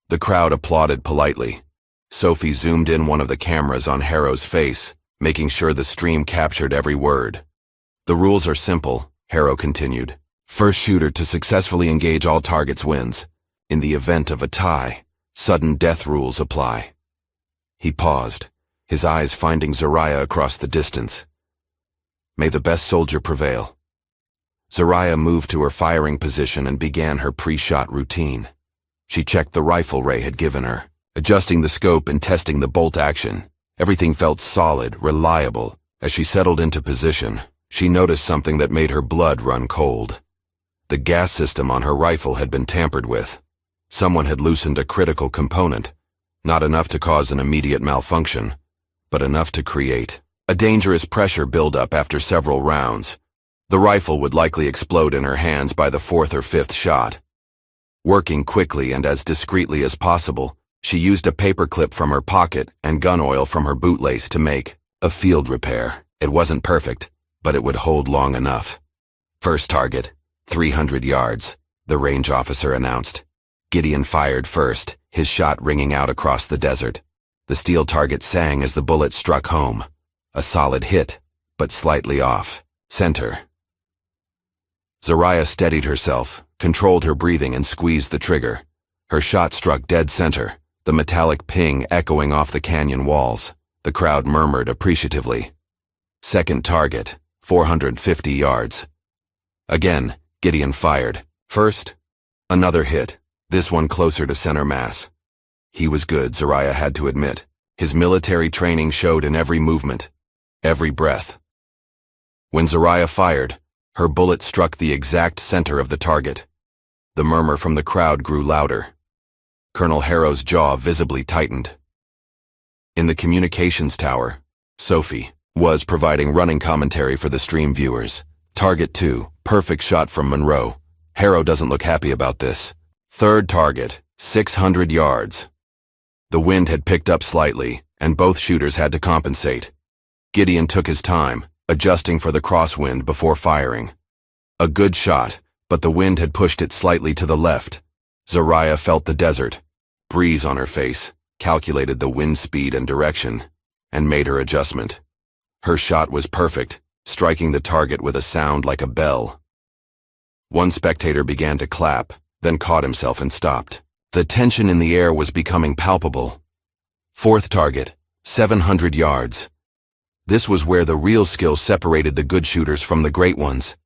The crowd applauded politely. Sophie zoomed in one of the cameras on Harrow's face, making sure the stream captured every word. The rules are simple, Harrow continued. First shooter to successfully engage all targets wins. In the event of a tie, sudden death rules apply. He paused, his eyes finding Zariah across the distance. May the best soldier prevail. Zariah moved to her firing position and began her pre-shot routine. She checked the rifle Ray had given her, adjusting the scope and testing the bolt action. Everything felt solid, reliable. As she settled into position, she noticed something that made her blood run cold. The gas system on her rifle had been tampered with. Someone had loosened a critical component, not enough to cause an immediate malfunction, but enough to create a dangerous pressure buildup after several rounds. The rifle would likely explode in her hands by the fourth or fifth shot. Working quickly and as discreetly as possible, she used a paperclip from her pocket and gun oil from her bootlace to make a field repair. It wasn't perfect, but it would hold long enough. First target, 300 yards, the range officer announced. Gideon fired first, his shot ringing out across the desert. The steel target sang as the bullet struck home. A solid hit, but slightly off. Center. Zariah steadied herself, controlled her breathing and squeezed the trigger. Her shot struck dead center, the metallic ping echoing off the canyon walls. The crowd murmured appreciatively. Second target, 450 yards. Again, Gideon fired. First, another hit, this one closer to center mass. He was good, Zariah had to admit. His military training showed in every movement, every breath. When Zariah fired, her bullet struck the exact center of the target. The murmur from the crowd grew louder. Colonel Harrow's jaw visibly tightened. In the communications tower, Sophie was providing running commentary for the stream viewers. Target 2, perfect shot from Monroe. Harrow doesn't look happy about this. Third target, 600 yards. The wind had picked up slightly, and both shooters had to compensate. Gideon took his time, adjusting for the crosswind before firing. A good shot, but the wind had pushed it slightly to the left. Zariah felt the desert, breeze on her face, calculated the wind speed and direction, and made her adjustment. Her shot was perfect, striking the target with a sound like a bell. One spectator began to clap, then caught himself and stopped. The tension in the air was becoming palpable. Fourth target, 700 yards. This was where the real skill separated the good shooters from the great ones.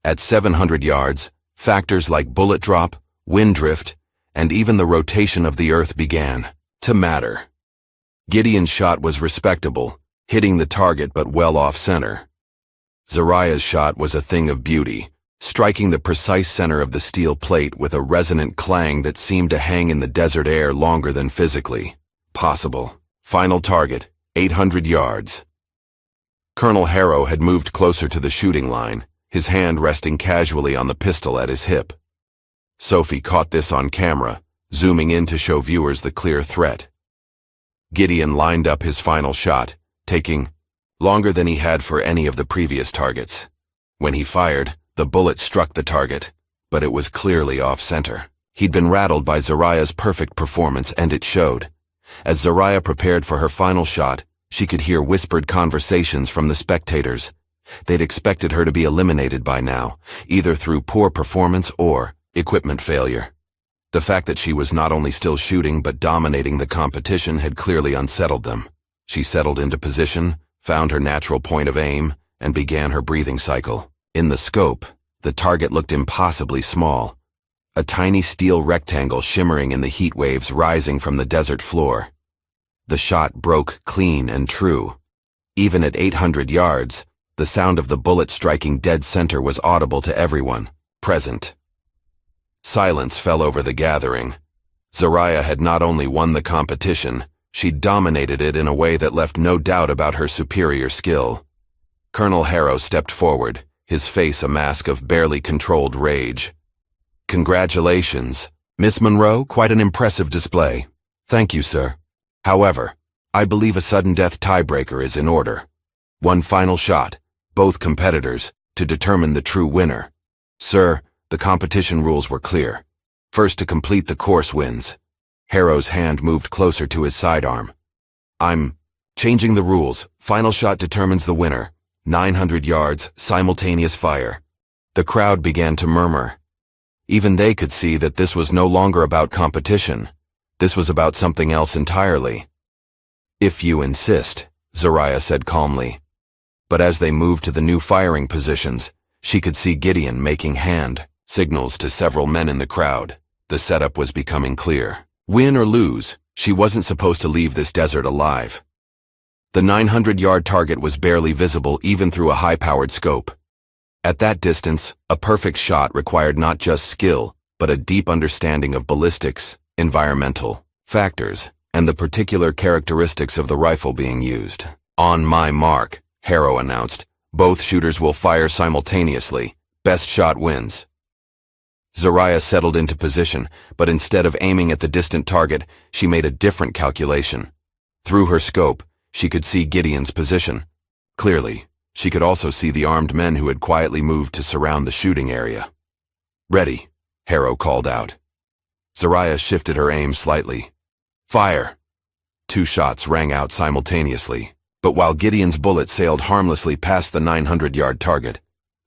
At 700 yards, factors like bullet drop, wind drift, and even the rotation of the earth began to matter. Gideon's shot was respectable, hitting the target but well off center. Zariah's shot was a thing of beauty, striking the precise center of the steel plate with a resonant clang that seemed to hang in the desert air longer than physically possible. Final target, 800 yards. Colonel Harrow had moved closer to the shooting line, his hand resting casually on the pistol at his hip. Sophie caught this on camera, zooming in to show viewers the clear threat. Gideon lined up his final shot, taking longer than he had for any of the previous targets. When he fired, the bullet struck the target, but it was clearly off-center. He'd been rattled by Zariah's perfect performance, and it showed. As Zariah prepared for her final shot, she could hear whispered conversations from the spectators. They'd expected her to be eliminated by now, either through poor performance or equipment failure. The fact that she was not only still shooting but dominating the competition had clearly unsettled them. She settled into position, found her natural point of aim, and began her breathing cycle. In the scope, the target looked impossibly small. A tiny steel rectangle shimmering in the heat waves rising from the desert floor. The shot broke clean and true. Even at 800 yards, The sound of the bullet striking dead center was audible to everyone present. Silence fell over the gathering. Zariah had not only won the competition, she dominated it in a way that left no doubt about her superior skill. Colonel Harrow stepped forward, his face a mask of barely controlled rage. "Congratulations, Miss Monroe, quite an impressive display." "Thank you, sir. However, I believe a sudden death tiebreaker is in order. One final shot, both competitors, to determine the true winner. Sir, the competition rules were clear. First to complete the course wins." Harrow's hand moved closer to his sidearm. "I'm changing the rules. Final shot determines the winner. 900 yards, simultaneous fire." The crowd began to murmur. Even they could see that this was no longer about competition. This was about something else entirely. "If you insist," Zariah said calmly. But as they moved to the new firing positions, she could see Gideon making hand signals to several men in the crowd. The setup was becoming clear. Win or lose, she wasn't supposed to leave this desert alive. The 900-yard target was barely visible even through a high-powered scope. At that distance, a perfect shot required not just skill, but a deep understanding of ballistics, environmental factors, and the particular characteristics of the rifle being used. "On my mark," Harrow announced. "Both shooters will fire simultaneously. Best shot wins." Zariah settled into position, but instead of aiming at the distant target, she made a different calculation. Through her scope, she could see Gideon's position. Clearly, she could also see the armed men who had quietly moved to surround the shooting area. "Ready," Harrow called out. Zariah shifted her aim slightly. "Fire!" 2 shots rang out simultaneously, but while Gideon's bullet sailed harmlessly past the 900-yard target,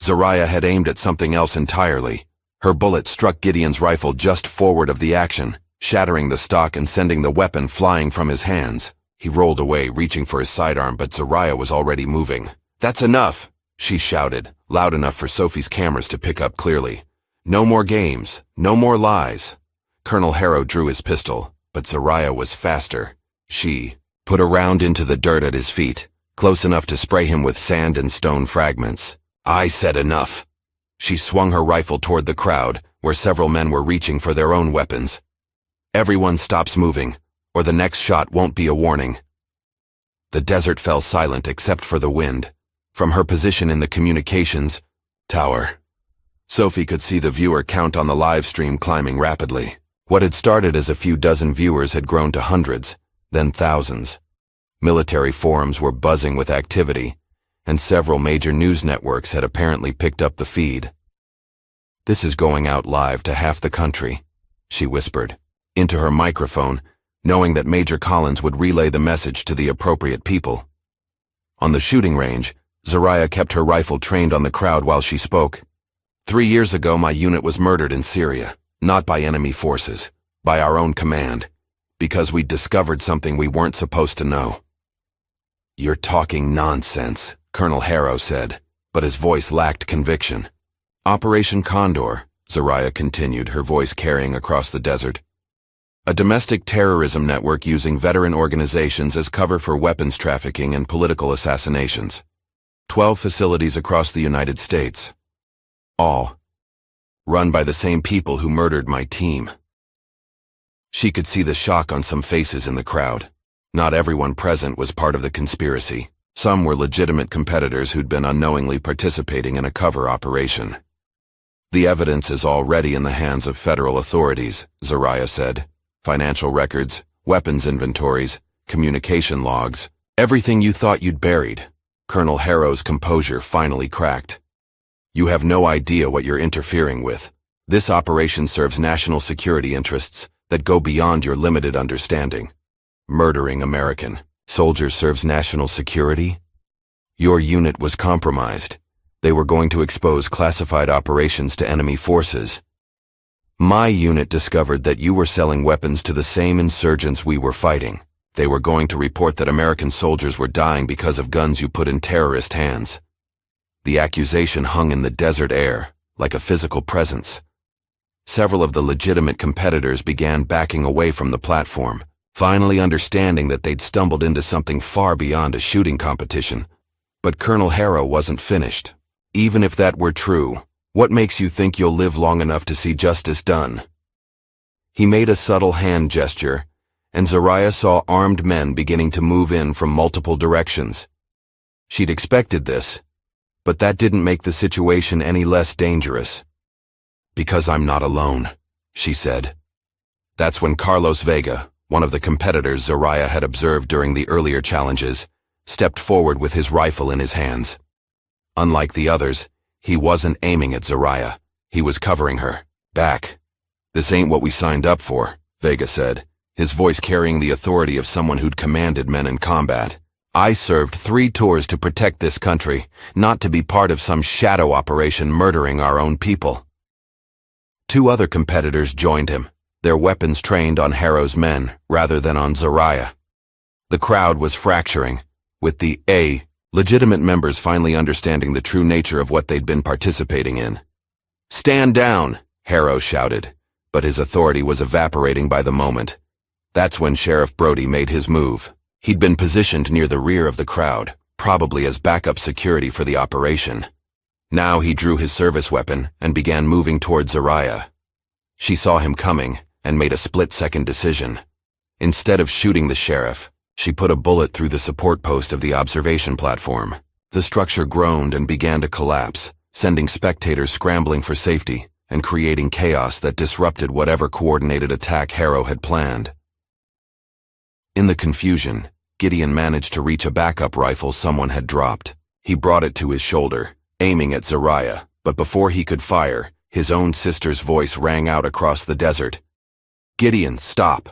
Zariah had aimed at something else entirely. Her bullet struck Gideon's rifle just forward of the action, shattering the stock and sending the weapon flying from his hands. He rolled away, reaching for his sidearm, but Zariah was already moving. "That's enough!" she shouted, loud enough for Sophie's cameras to pick up clearly. "No more games, no more lies." Colonel Harrow drew his pistol, but Zariah was faster. She put a round into the dirt at his feet, close enough to spray him with sand and stone fragments. "I said enough." She swung her rifle toward the crowd, where several men were reaching for their own weapons. "Everyone stops moving, or the next shot won't be a warning." The desert fell silent except for the wind. From her position in the communications tower, Sophie could see the viewer count on the live stream climbing rapidly. What had started as a few dozen viewers had grown to hundreds, then thousands. Military forums were buzzing with activity, and several major news networks had apparently picked up the feed. "This is going out live to half the country," she whispered into her microphone, knowing that Major Collins would relay the message to the appropriate people. On the shooting range, Zariah kept her rifle trained on the crowd while she spoke. 3 years ago, my unit was murdered in Syria, not by enemy forces, by our own command, because we discovered something we weren't supposed to know." "You're talking nonsense," Colonel Harrow said, but his voice lacked conviction. "Operation Condor," Zariah continued, her voice carrying across the desert. "A domestic terrorism network using veteran organizations as cover for weapons trafficking and political assassinations. 12 facilities across the United States. All run by the same people who murdered my team." She could see the shock on some faces in the crowd. Not everyone present was part of the conspiracy. Some were legitimate competitors who'd been unknowingly participating in a cover operation. "The evidence is already in the hands of federal authorities," Zariah said. "Financial records, weapons inventories, communication logs, everything you thought you'd buried." Colonel Harrow's composure finally cracked. "You have no idea what you're interfering with. This operation serves national security interests that go beyond your limited understanding. Murdering American soldiers serves national security? Your unit was compromised. They were going to expose classified operations to enemy forces. My unit discovered that you were selling weapons to the same insurgents we were fighting. They were going to report that American soldiers were dying because of guns you put in terrorist hands." The accusation hung in the desert air, like a physical presence. Several of the legitimate competitors began backing away from the platform, finally understanding that they'd stumbled into something far beyond a shooting competition. But Colonel Harrow wasn't finished. Even if that were true, what makes you think you'll live long enough to see justice done? He made a subtle hand gesture, and Zariah saw armed men beginning to move in from multiple directions. She'd expected this, but that didn't make the situation any less dangerous. "Because I'm not alone," she said. That's when Carlos Vega, one of the competitors Zariah had observed during the earlier challenges, stepped forward with his rifle in his hands. Unlike the others, he wasn't aiming at Zariah. He was covering her. "Back. This ain't what we signed up for," Vega said, his voice carrying the authority of someone who'd commanded men in combat. "I served 3 tours to protect this country, not to be part of some shadow operation murdering our own people." 2 other competitors joined him, their weapons trained on Harrow's men rather than on Zariah. The crowd was fracturing, with the legitimate members finally understanding the true nature of what they'd been participating in. "Stand down," Harrow shouted, but his authority was evaporating by the moment. That's when Sheriff Brody made his move. He'd been positioned near the rear of the crowd, probably as backup security for the operation. Now he drew his service weapon and began moving toward Zariah. She saw him coming and made a split-second decision. Instead of shooting the sheriff, she put a bullet through the support post of the observation platform. The structure groaned and began to collapse, sending spectators scrambling for safety and creating chaos that disrupted whatever coordinated attack Harrow had planned. In the confusion, Gideon managed to reach a backup rifle someone had dropped. He brought it to his shoulder, aiming at Zariah, but before he could fire, his own sister's voice rang out across the desert. "Gideon, stop!"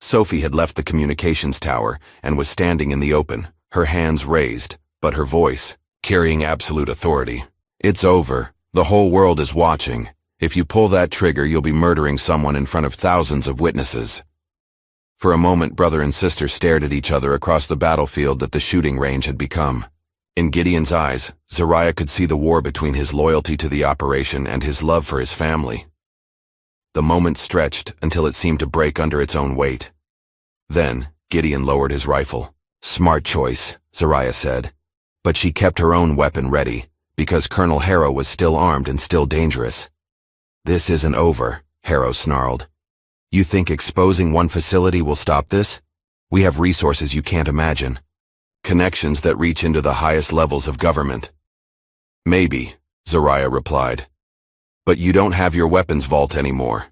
Sophie had left the communications tower and was standing in the open, her hands raised, but her voice, carrying absolute authority. "It's over. The whole world is watching. If you pull that trigger, you'll be murdering someone in front of thousands of witnesses." For a moment, brother and sister stared at each other across the battlefield that the shooting range had become. In Gideon's eyes, Zariah could see the war between his loyalty to the operation and his love for his family. The moment stretched until it seemed to break under its own weight. Then, Gideon lowered his rifle. "Smart choice," Zariah said. But she kept her own weapon ready, because Colonel Harrow was still armed and still dangerous. "This isn't over," Harrow snarled. "You think exposing one facility will stop this? We have resources you can't imagine. Connections that reach into the highest levels of government." "Maybe," Zariah replied. "But you don't have your weapons vault anymore."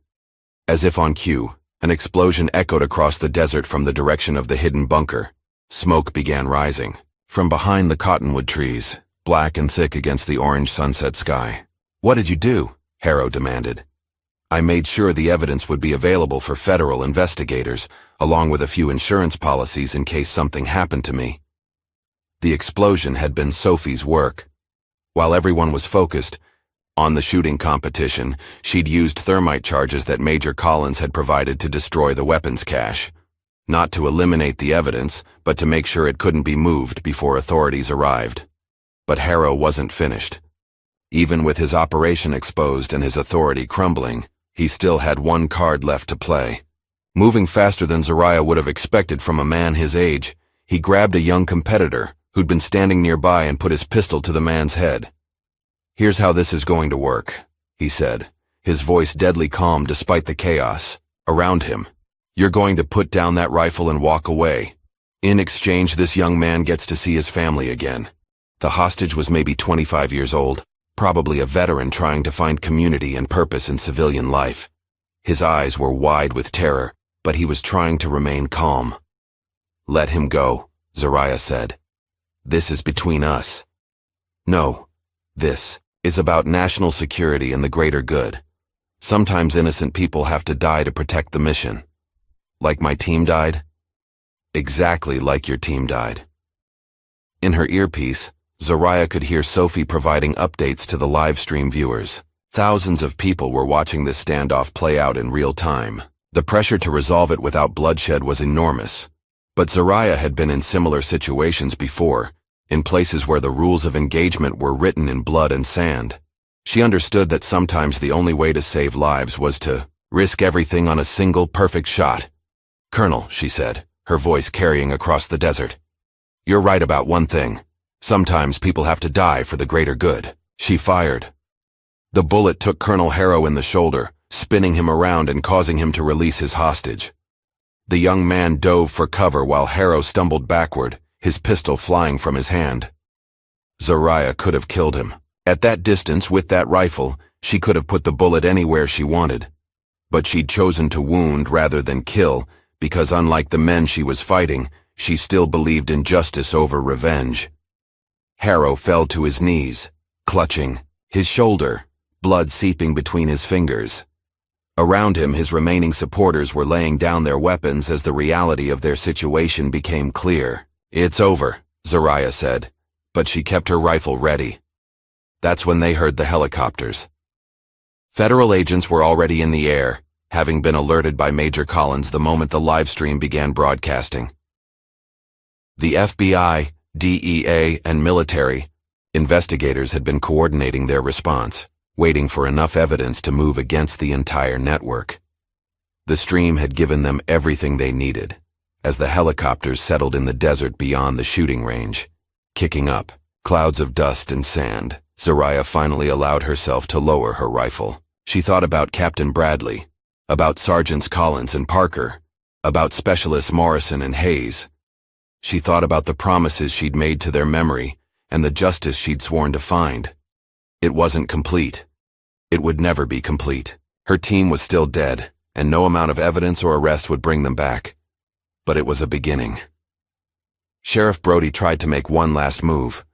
As if on cue, an explosion echoed across the desert from the direction of the hidden bunker. Smoke began rising. From behind the cottonwood trees, black and thick against the orange sunset sky. "What did you do?" Harrow demanded. "I made sure the evidence would be available for federal investigators, along with a few insurance policies in case something happened to me." The explosion had been Sophie's work. While everyone was focused on the shooting competition, she'd used thermite charges that Major Collins had provided to destroy the weapons cache. Not to eliminate the evidence, but to make sure it couldn't be moved before authorities arrived. But Harrow wasn't finished. Even with his operation exposed and his authority crumbling, he still had one card left to play. Moving faster than Zariah would have expected from a man his age, he grabbed a young competitor who'd been standing nearby and put his pistol to the man's head. "Here's how this is going to work," he said, his voice deadly calm despite the chaos around him. "You're going to put down that rifle and walk away. In exchange, this young man gets to see his family again." The hostage was maybe 25 years old, probably a veteran trying to find community and purpose in civilian life. His eyes were wide with terror, but he was trying to remain calm. "Let him go," Zariah said. "This is between us." "No, this is about national security and the greater good. Sometimes innocent people have to die to protect the mission." "Like my team died?" "Exactly like your team died." In her earpiece, Zariah could hear Sophie providing updates to the live stream viewers. Thousands of people were watching this standoff play out in real time. The pressure to resolve it without bloodshed was enormous. But Zariah had been in similar situations before, in places where the rules of engagement were written in blood and sand. She understood that sometimes the only way to save lives was to risk everything on a single perfect shot. "Colonel," she said, her voice carrying across the desert. "You're right about one thing. Sometimes people have to die for the greater good. She fired. The bullet took Colonel Harrow in the shoulder, spinning him around and causing him to release his hostage. The young man dove for cover while Harrow stumbled backward, his pistol flying from his hand. Zariah could have killed him. At that distance, with that rifle, she could have put the bullet anywhere she wanted. But she'd chosen to wound rather than kill, because unlike the men she was fighting, she still believed in justice over revenge. Harrow fell to his knees, clutching his shoulder, blood seeping between his fingers. Around him, his remaining supporters were laying down their weapons as the reality of their situation became clear. "It's over," Zariah said, but she kept her rifle ready. That's when they heard the helicopters. Federal agents were already in the air, having been alerted by Major Collins the moment the live stream began broadcasting. The FBI, DEA, and military investigators had been coordinating their response, waiting for enough evidence to move against the entire network. The stream had given them everything they needed, as the helicopters settled in the desert beyond the shooting range, kicking up clouds of dust and sand. Zariah finally allowed herself to lower her rifle. She thought about Captain Bradley, about Sergeants Collins and Parker, about Specialists Morrison and Hayes. She thought about the promises she'd made to their memory and the justice she'd sworn to find. It wasn't complete. It would never be complete. Her team was still dead, and no amount of evidence or arrest would bring them back. But it was a beginning. Sheriff Brody tried to make one last move,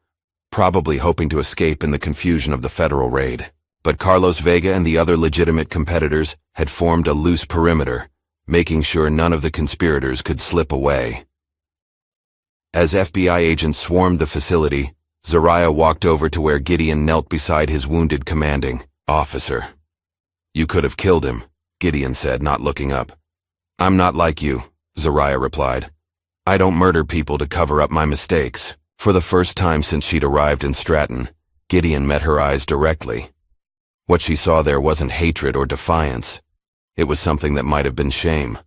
probably hoping to escape in the confusion of the federal raid. But Carlos Vega and the other legitimate competitors had formed a loose perimeter, making sure none of the conspirators could slip away. As FBI agents swarmed the facility, Zariah walked over to where Gideon knelt beside his wounded commanding officer. "You could have killed him," Gideon said, not looking up. "I'm not like you," Zariah replied. "I don't murder people to cover up my mistakes." For the first time since she'd arrived in Stratton, Gideon met her eyes directly. What she saw there wasn't hatred or defiance. It was something that might have been shame.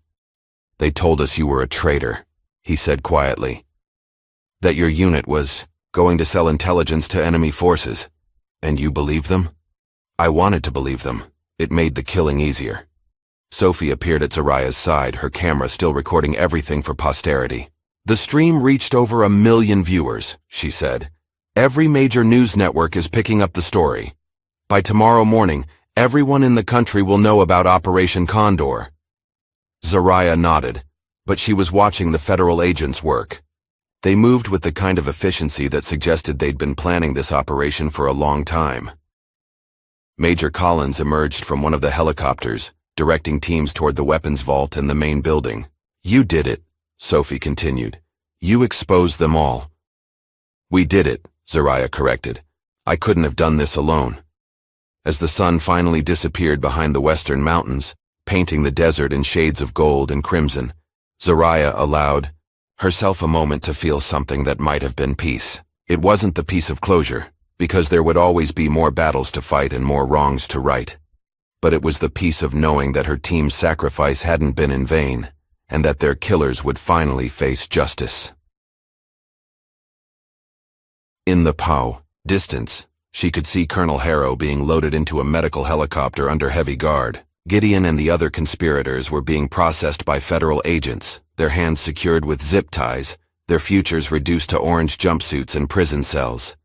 "They told us you were a traitor," he said quietly. "That your unit was going to sell intelligence to enemy forces. And you believed them?" "I wanted to believe them. It made the killing easier." Sophie appeared at Zariah's side, her camera still recording everything for posterity. "The stream reached over 1 million viewers," she said. "Every major news network is picking up the story. By tomorrow morning, everyone in the country will know about Operation Condor." Zariah nodded, but she was watching the federal agents work. They moved with the kind of efficiency that suggested they'd been planning this operation for a long time. Major Collins emerged from one of the helicopters, directing teams toward the weapons vault and the main building. "You did it," Sophie continued. "You exposed them all." "We did it," Zariah corrected. "I couldn't have done this alone." As the sun finally disappeared behind the western mountains, painting the desert in shades of gold and crimson, Zariah allowed herself a moment to feel something that might have been peace. It wasn't the peace of closure, because there would always be more battles to fight and more wrongs to right. But it was the peace of knowing that her team's sacrifice hadn't been in vain, and that their killers would finally face justice. In the POW distance, she could see Colonel Harrow being loaded into a medical helicopter under heavy guard. Gideon and the other conspirators were being processed by federal agents, their hands secured with zip ties, their futures reduced to orange jumpsuits and prison cells.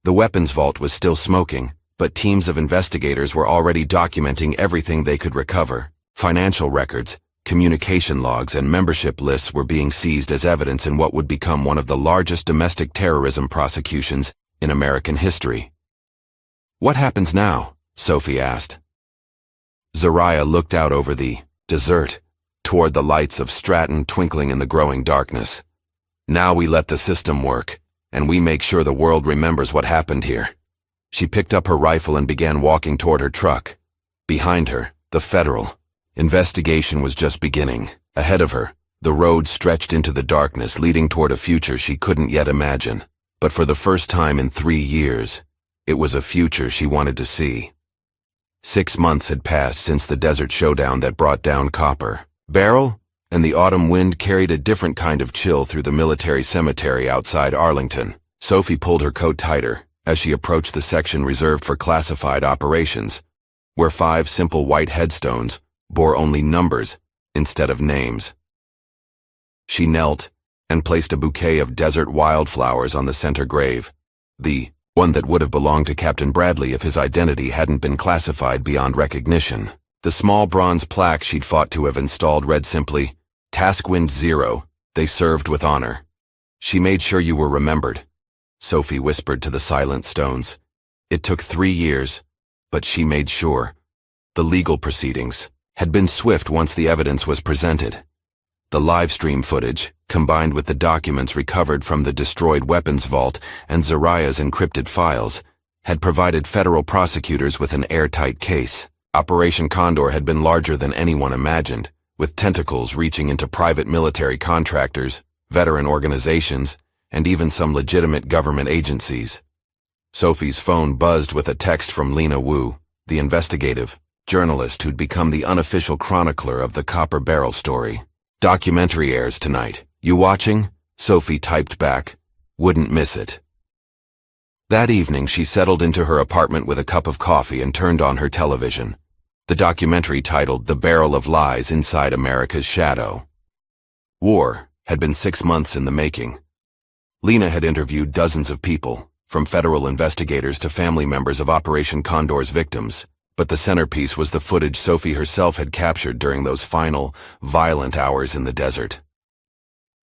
The weapons vault was still smoking, but teams of investigators were already documenting everything they could recover. Financial records, communication logs, and membership lists were being seized as evidence in what would become one of the largest domestic terrorism prosecutions in American history. "What happens now?" Sophie asked. Zariah looked out over the desert, toward the lights of Stratton twinkling in the growing darkness. "Now we let the system work, and we make sure the world remembers what happened here." She picked up her rifle and began walking toward her truck. Behind her, the federal investigation was just beginning. Ahead of her, the road stretched into the darkness, leading toward a future she couldn't yet imagine. But for the first time in 3 years, it was a future she wanted to see. 6 months had passed since the desert showdown that brought down Copper Barrel, and the autumn wind carried a different kind of chill through the military cemetery outside Arlington. Sophie pulled her coat tighter as she approached the section reserved for classified operations, where 5 simple white headstones bore only numbers instead of names. She knelt and placed a bouquet of desert wildflowers on the center grave, the one that would have belonged to Captain Bradley if his identity hadn't been classified beyond recognition. The small bronze plaque she'd fought to have installed read simply, "Taskwind 0, they served with honor." "She made sure you were remembered," Sophie whispered to the silent stones. "It took 3 years, but she made sure." The legal proceedings had been swift once the evidence was presented. The live stream footage, combined with the documents recovered from the destroyed weapons vault and Zariah's encrypted files, had provided federal prosecutors with an airtight case. Operation Condor had been larger than anyone imagined, with tentacles reaching into private military contractors, veteran organizations, and even some legitimate government agencies. Sophie's phone buzzed with a text from Lena Wu, the investigative journalist who'd become the unofficial chronicler of the Copper Barrel story. "Documentary airs tonight. You watching?" Sophie typed back. "Wouldn't miss it." That evening, she settled into her apartment with a cup of coffee and turned on her television. The documentary titled "The Barrel of Lies Inside America's Shadow." War had been 6 months in the making. Lena had interviewed dozens of people, from federal investigators to family members of Operation Condor's victims, but the centerpiece was the footage Sophie herself had captured during those final, violent hours in the desert.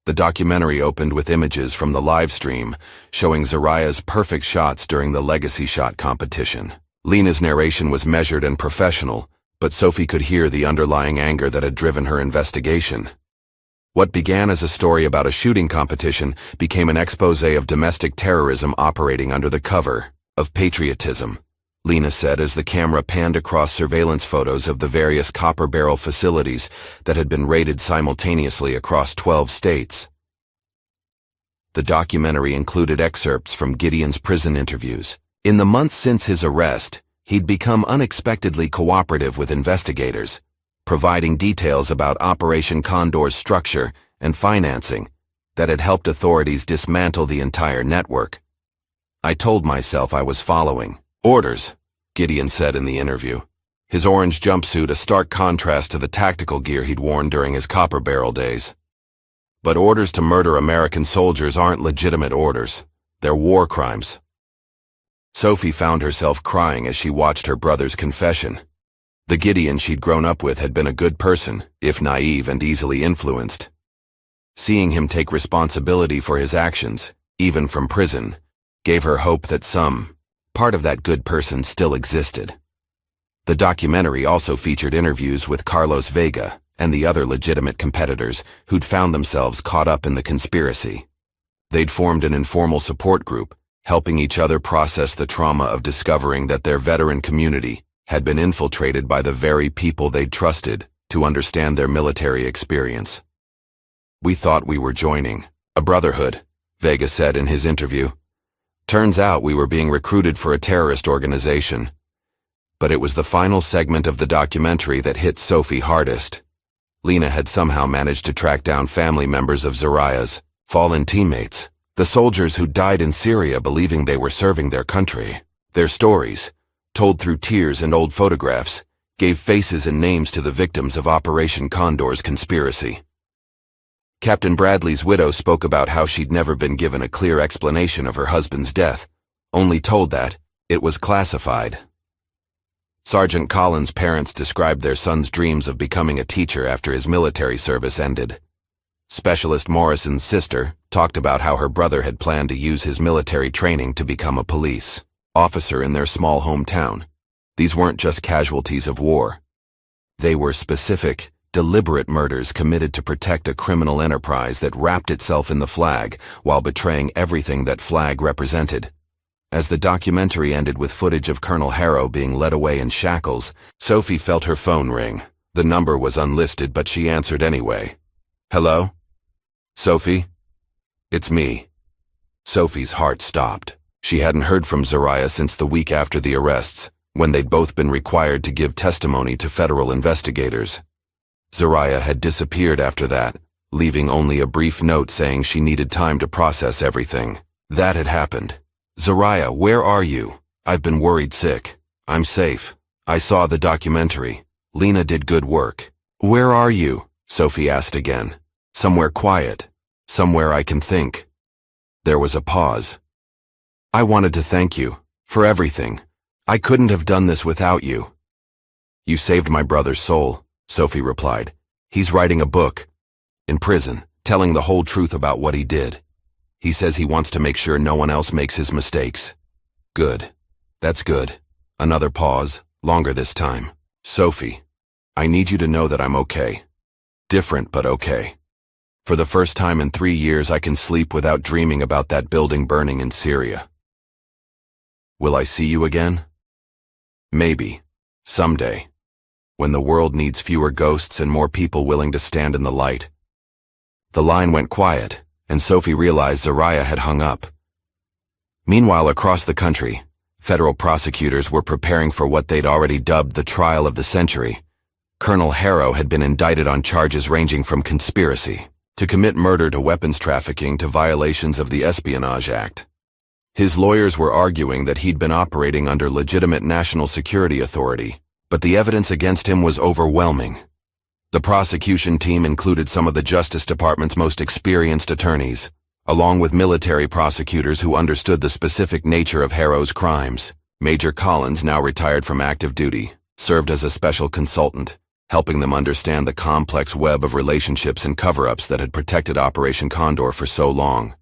The documentary opened with images from the live stream, showing Zariah's perfect shots during the legacy shot competition. Lena's narration was measured and professional, but Sophie could hear the underlying anger that had driven her investigation. What began as a story about a shooting competition became an expose of domestic terrorism operating under the cover of patriotism, Lena said as the camera panned across surveillance photos of the various Copper Barrel facilities that had been raided simultaneously across 12 states. The documentary included excerpts from Gideon's prison interviews. In the months since his arrest, he'd become unexpectedly cooperative with investigators, providing details about Operation Condor's structure and financing that had helped authorities dismantle the entire network. "I told myself I was following orders," Gideon said in the interview, his orange jumpsuit a stark contrast to the tactical gear he'd worn during his Copper Barrel days. "But orders to murder American soldiers aren't legitimate orders. They're war crimes." Sophie found herself crying as she watched her brother's confession. The Gideon she'd grown up with had been a good person, if naive and easily influenced. Seeing him take responsibility for his actions, even from prison, gave her hope that some part of that good person still existed. The documentary also featured interviews with Carlos Vega and the other legitimate competitors who'd found themselves caught up in the conspiracy. They'd formed an informal support group, helping each other process the trauma of discovering that their veteran community had been infiltrated by the very people they'd trusted to understand their military experience. "We thought we were joining a brotherhood," Vega said in his interview. "Turns out we were being recruited for a terrorist organization." But it was the final segment of the documentary that hit Sophie hardest. Lena had somehow managed to track down family members of Zariah's fallen teammates, the soldiers who died in Syria believing they were serving their country. Their stories, told through tears and old photographs, gave faces and names to the victims of Operation Condor's conspiracy. Captain Bradley's widow spoke about how she'd never been given a clear explanation of her husband's death, only told that it was classified. Sergeant Collins' parents described their son's dreams of becoming a teacher after his military service ended. Specialist Morrison's sister talked about how her brother had planned to use his military training to become a police officer in their small hometown. These weren't just casualties of war. They were specific, deliberate murders committed to protect a criminal enterprise that wrapped itself in the flag while betraying everything that flag represented. As the documentary ended with footage of Colonel Harrow being led away in shackles, Sophie felt her phone ring. The number was unlisted, but she answered anyway. "Hello? Sophie? It's me." Sophie's heart stopped. She hadn't heard from Zariah since the week after the arrests, when they'd both been required to give testimony to federal investigators. Zariah had disappeared after that, leaving only a brief note saying she needed time to process everything. That had happened. Zariah, where are you? I've been worried sick. I'm safe. I saw the documentary. Lena did good work. Where are you? Sophie asked again. Somewhere quiet. Somewhere I can think. There was a pause. I wanted to thank you. For everything. I couldn't have done this without you. You saved my brother's soul, Sophie replied. He's writing a book. In prison, telling the whole truth about what he did. He says he wants to make sure no one else makes his mistakes. Good. That's good. Another pause, longer this time. Sophie, I need you to know that I'm okay. Different, but okay. For the first time in 3 years, I can sleep without dreaming about that building burning in Syria. Will I see you again? Maybe. Someday. When the world needs fewer ghosts and more people willing to stand in the light. The line went quiet, and Sophie realized Zariah had hung up. Meanwhile, across the country, federal prosecutors were preparing for what they'd already dubbed the trial of the century. Colonel Harrow had been indicted on charges ranging from conspiracy to commit murder to weapons trafficking to violations of the Espionage Act. His lawyers were arguing that he'd been operating under legitimate national security authority, but the evidence against him was overwhelming. The prosecution team included some of the Justice Department's most experienced attorneys, along with military prosecutors who understood the specific nature of Harrow's crimes. Major Collins, now retired from active duty, served as a special consultant, helping them understand the complex web of relationships and cover-ups that had protected Operation Condor for so long.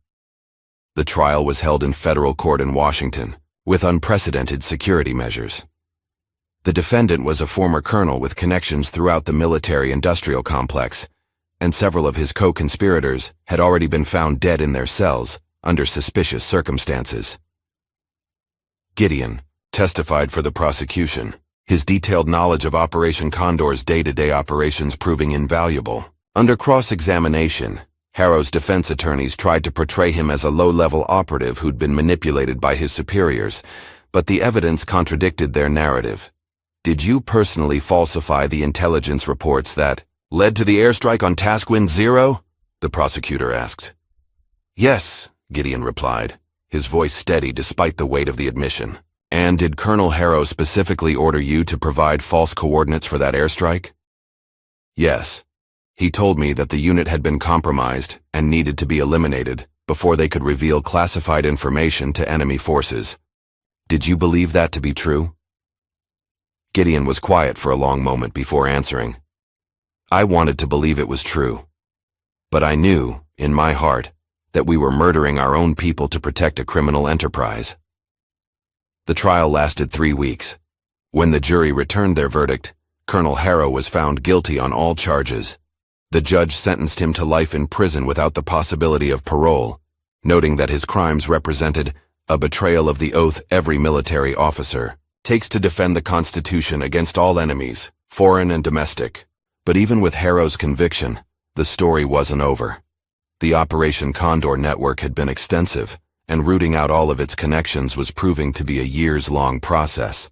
The trial was held in federal court in Washington, with unprecedented security measures. The defendant was a former colonel with connections throughout the military-industrial complex, and several of his co-conspirators had already been found dead in their cells under suspicious circumstances. Gideon testified for the prosecution, his detailed knowledge of Operation Condor's day-to-day operations proving invaluable. Under cross-examination, Harrow's defense attorneys tried to portray him as a low-level operative who'd been manipulated by his superiors, but the evidence contradicted their narrative. Did you personally falsify the intelligence reports that led to the airstrike on Task Wind 0? The prosecutor asked. Yes, Gideon replied, his voice steady despite the weight of the admission. And did Colonel Harrow specifically order you to provide false coordinates for that airstrike? Yes. He told me that the unit had been compromised and needed to be eliminated before they could reveal classified information to enemy forces. Did you believe that to be true? Gideon was quiet for a long moment before answering. I wanted to believe it was true. But I knew, in my heart, that we were murdering our own people to protect a criminal enterprise. The trial lasted 3 weeks. When the jury returned their verdict, Colonel Harrow was found guilty on all charges. The judge sentenced him to life in prison without the possibility of parole, noting that his crimes represented a betrayal of the oath every military officer takes to defend the Constitution against all enemies, foreign and domestic. But even with Harrow's conviction, the story wasn't over. The Operation Condor network had been extensive, and rooting out all of its connections was proving to be a years-long process.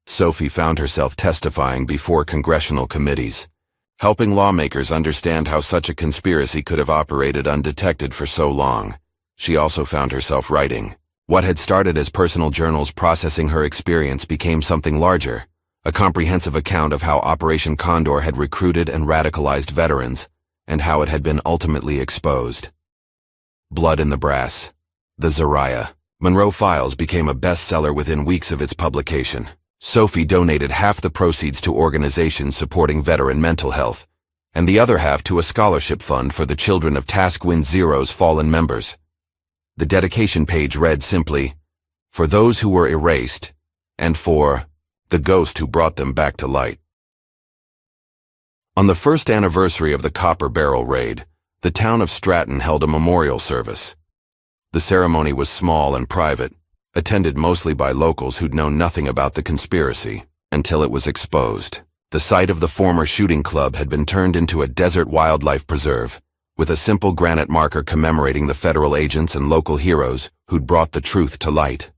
Sophie found herself testifying before congressional committees, helping lawmakers understand how such a conspiracy could have operated undetected for so long. She also found herself writing. What had started as personal journals processing her experience became something larger, a comprehensive account of how Operation Condor had recruited and radicalized veterans, and how it had been ultimately exposed. Blood in the Brass. The Zariah Monroe Files became a bestseller within weeks of its publication. Sophie donated half the proceeds to organizations supporting veteran mental health, and the other half to a scholarship fund for the children of Task Wind 0's fallen members. The dedication page read simply, "For those who were erased, and for the ghost who brought them back to light." On the first anniversary of the Copper Barrel raid, the town of Stratton held a memorial service. The ceremony was small and private, attended mostly by locals who'd known nothing about the conspiracy until it was exposed. The site of the former shooting club had been turned into a desert wildlife preserve, with a simple granite marker commemorating the federal agents and local heroes who'd brought the truth to light.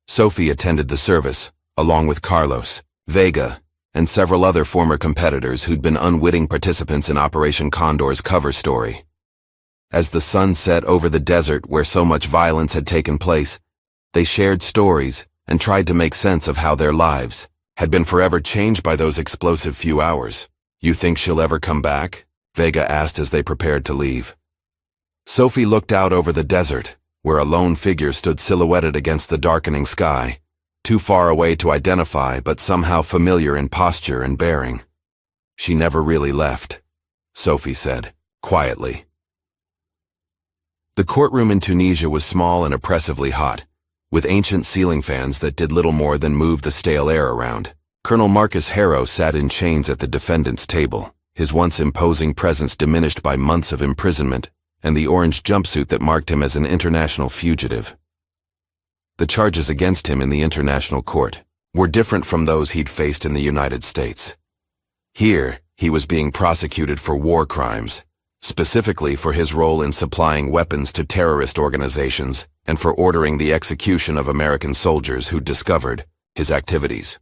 Sophie attended the service, along with Carlos, Vega, and several other former competitors who'd been unwitting participants in Operation Condor's cover story. As the sun set over the desert where so much violence had taken place, they shared stories and tried to make sense of how their lives had been forever changed by those explosive few hours. "You think she'll ever come back?" Vega asked as they prepared to leave. Sophie looked out over the desert, where a lone figure stood silhouetted against the darkening sky, too far away to identify but somehow familiar in posture and bearing. "She never really left," Sophie said, quietly. The courtroom in Tunisia was small and oppressively hot, with ancient ceiling fans that did little more than move the stale air around. Colonel Marcus Harrow sat in chains at the defendant's table, his once imposing presence diminished by months of imprisonment and the orange jumpsuit that marked him as an international fugitive. The charges against him in the international court were different from those he'd faced in the United States. Here, he was being prosecuted for war crimes, specifically for his role in supplying weapons to terrorist organizations and for ordering the execution of American soldiers who'd discovered his activities.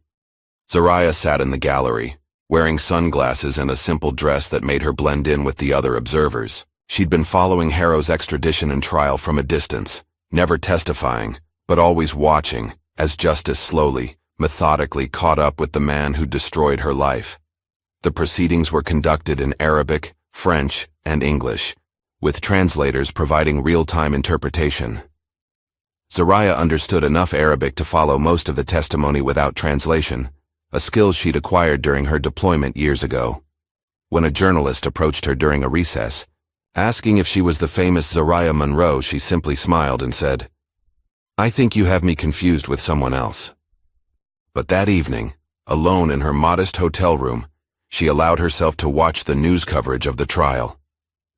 Zariah sat in the gallery, wearing sunglasses and a simple dress that made her blend in with the other observers. She'd been following Harrow's extradition and trial from a distance, never testifying, but always watching, as justice slowly, methodically caught up with the man who destroyed her life. The proceedings were conducted in Arabic, French, and English, with translators providing real-time interpretation. Zariah understood enough Arabic to follow most of the testimony without translation, a skill she'd acquired during her deployment years ago. When a journalist approached her during a recess, asking if she was the famous Zariah Monroe, she simply smiled and said, "I think you have me confused with someone else." But that evening, alone in her modest hotel room, she allowed herself to watch the news coverage of the trial.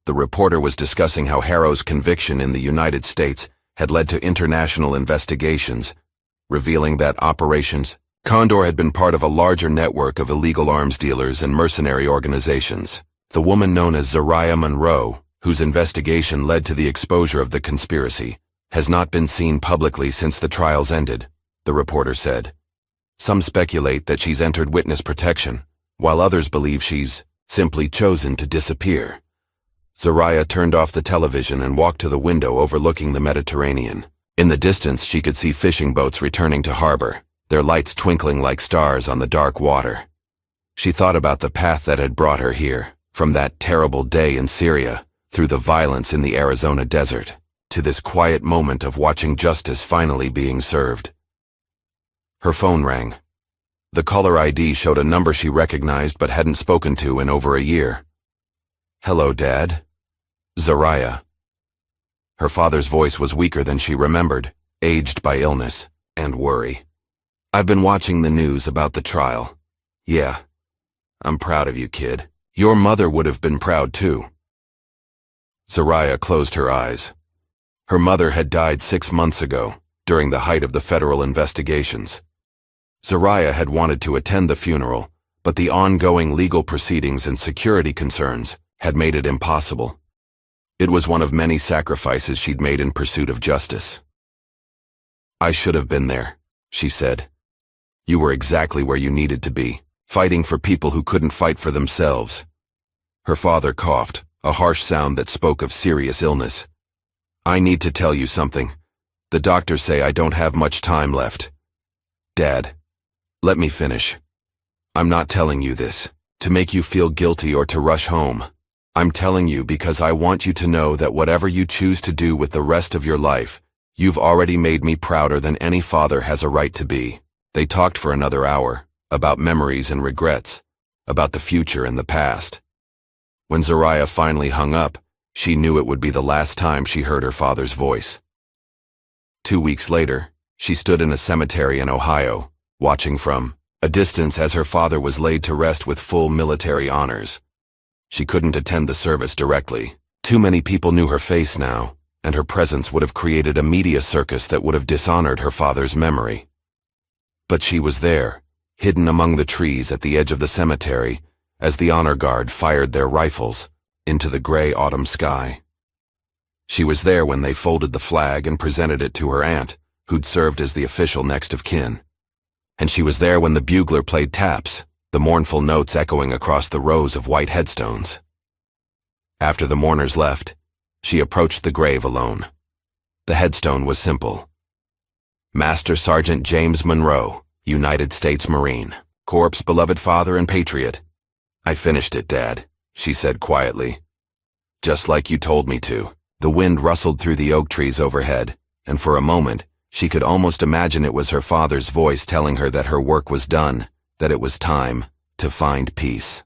The reporter was discussing how Harrow's conviction in the United States had led to international investigations, revealing that Operations Condor had been part of a larger network of illegal arms dealers and mercenary organizations. The woman known as Zariah Monroe, whose investigation led to the exposure of the conspiracy, has not been seen publicly since the trials ended, the reporter said. Some speculate that she's entered witness protection, while others believe she's simply chosen to disappear. Zariah turned off the television and walked to the window overlooking the Mediterranean. In the distance, she could see fishing boats returning to harbor, their lights twinkling like stars on the dark water. She thought about the path that had brought her here, from that terrible day in Syria, through the violence in the Arizona desert, to this quiet moment of watching justice finally being served. Her phone rang. The caller ID showed a number she recognized but hadn't spoken to in over a year. "Hello, Dad." "Zariah." Her father's voice was weaker than she remembered, aged by illness and worry. "I've been watching the news about the trial. Yeah, I'm proud of you, kid. Your mother would have been proud too." Zariah closed her eyes. Her mother had died 6 months ago, during the height of the federal investigations. Zariah had wanted to attend the funeral, but the ongoing legal proceedings and security concerns had made it impossible. It was one of many sacrifices she'd made in pursuit of justice. "I should have been there," she said. "You were exactly where you needed to be, fighting for people who couldn't fight for themselves." Her father coughed, a harsh sound that spoke of serious illness. "I need to tell you something. The doctors say I don't have much time left." "Dad, let me finish. I'm not telling you this to make you feel guilty or to rush home. I'm telling you because I want you to know that whatever you choose to do with the rest of your life, you've already made me prouder than any father has a right to be." They talked for another hour, about memories and regrets, about the future and the past. When Zariah finally hung up, she knew it would be the last time she heard her father's voice. 2 weeks later, she stood in a cemetery in Ohio, watching from a distance as her father was laid to rest with full military honors. She couldn't attend the service directly. Too many people knew her face now, and her presence would have created a media circus that would have dishonored her father's memory. But she was there, hidden among the trees at the edge of the cemetery, as the honor guard fired their rifles into the gray autumn sky. She was there when they folded the flag and presented it to her aunt, who'd served as the official next of kin. And she was there when the bugler played taps, the mournful notes echoing across the rows of white headstones. After the mourners left, She approached the grave alone. The headstone was simple. Master Sergeant James Monroe, United States Marine. Corpse, beloved father and patriot. I finished it, Dad, she said quietly. Just like you told me to. The wind rustled through the oak trees overhead, and for a moment, she could almost imagine it was her father's voice telling her that her work was done, that it was time to find peace.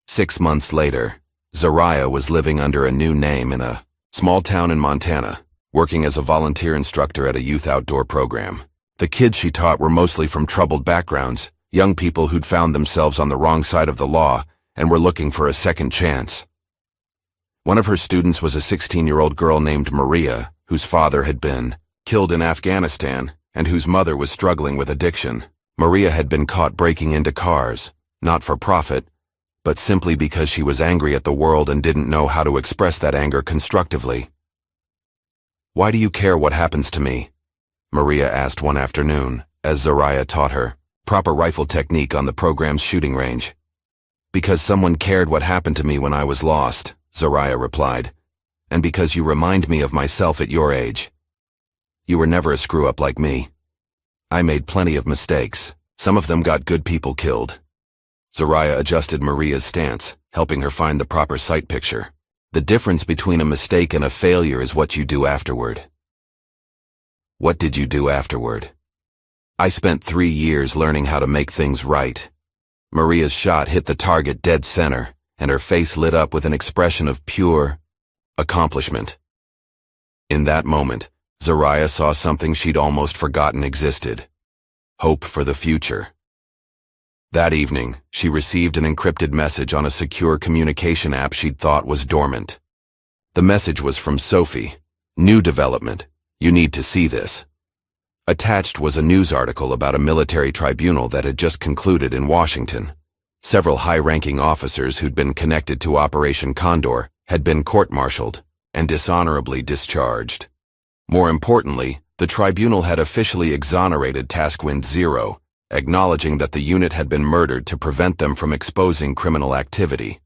6 months later, Zariah was living under a new name in a small town in Montana, working as a volunteer instructor at a youth outdoor program. The kids she taught were mostly from troubled backgrounds, young people who'd found themselves on the wrong side of the law and were looking for a second chance. One of her students was a 16-year-old girl named Maria, whose father had been killed in Afghanistan and whose mother was struggling with addiction. Maria had been caught breaking into cars, not for profit, but simply because she was angry at the world and didn't know how to express that anger constructively. "Why do you care what happens to me?" Maria asked one afternoon, as Zariah taught her proper rifle technique on the program's shooting range. "Because someone cared what happened to me when I was lost," Zariah replied, "and because you remind me of myself at your age. You were never a screw-up like me. I made plenty of mistakes. Some of them got good people killed." Zariah adjusted Maria's stance, helping her find the proper sight picture. The difference between a mistake and a failure is what you do afterward. What did you do afterward? I spent 3 years learning how to make things right. Maria's shot hit the target dead center, and her face lit up with an expression of pure accomplishment. In that moment, Zariah saw something she'd almost forgotten existed: hope for the future. That evening, she received an encrypted message on a secure communication app she'd thought was dormant. The message was from Sophie. "New development. You need to see this." Attached was a news article about a military tribunal that had just concluded in Washington. Several high-ranking officers who'd been connected to Operation Condor had been court-martialed and dishonorably discharged. More importantly, the tribunal had officially exonerated Task Wind 0, acknowledging that the unit had been murdered to prevent them from exposing criminal activity.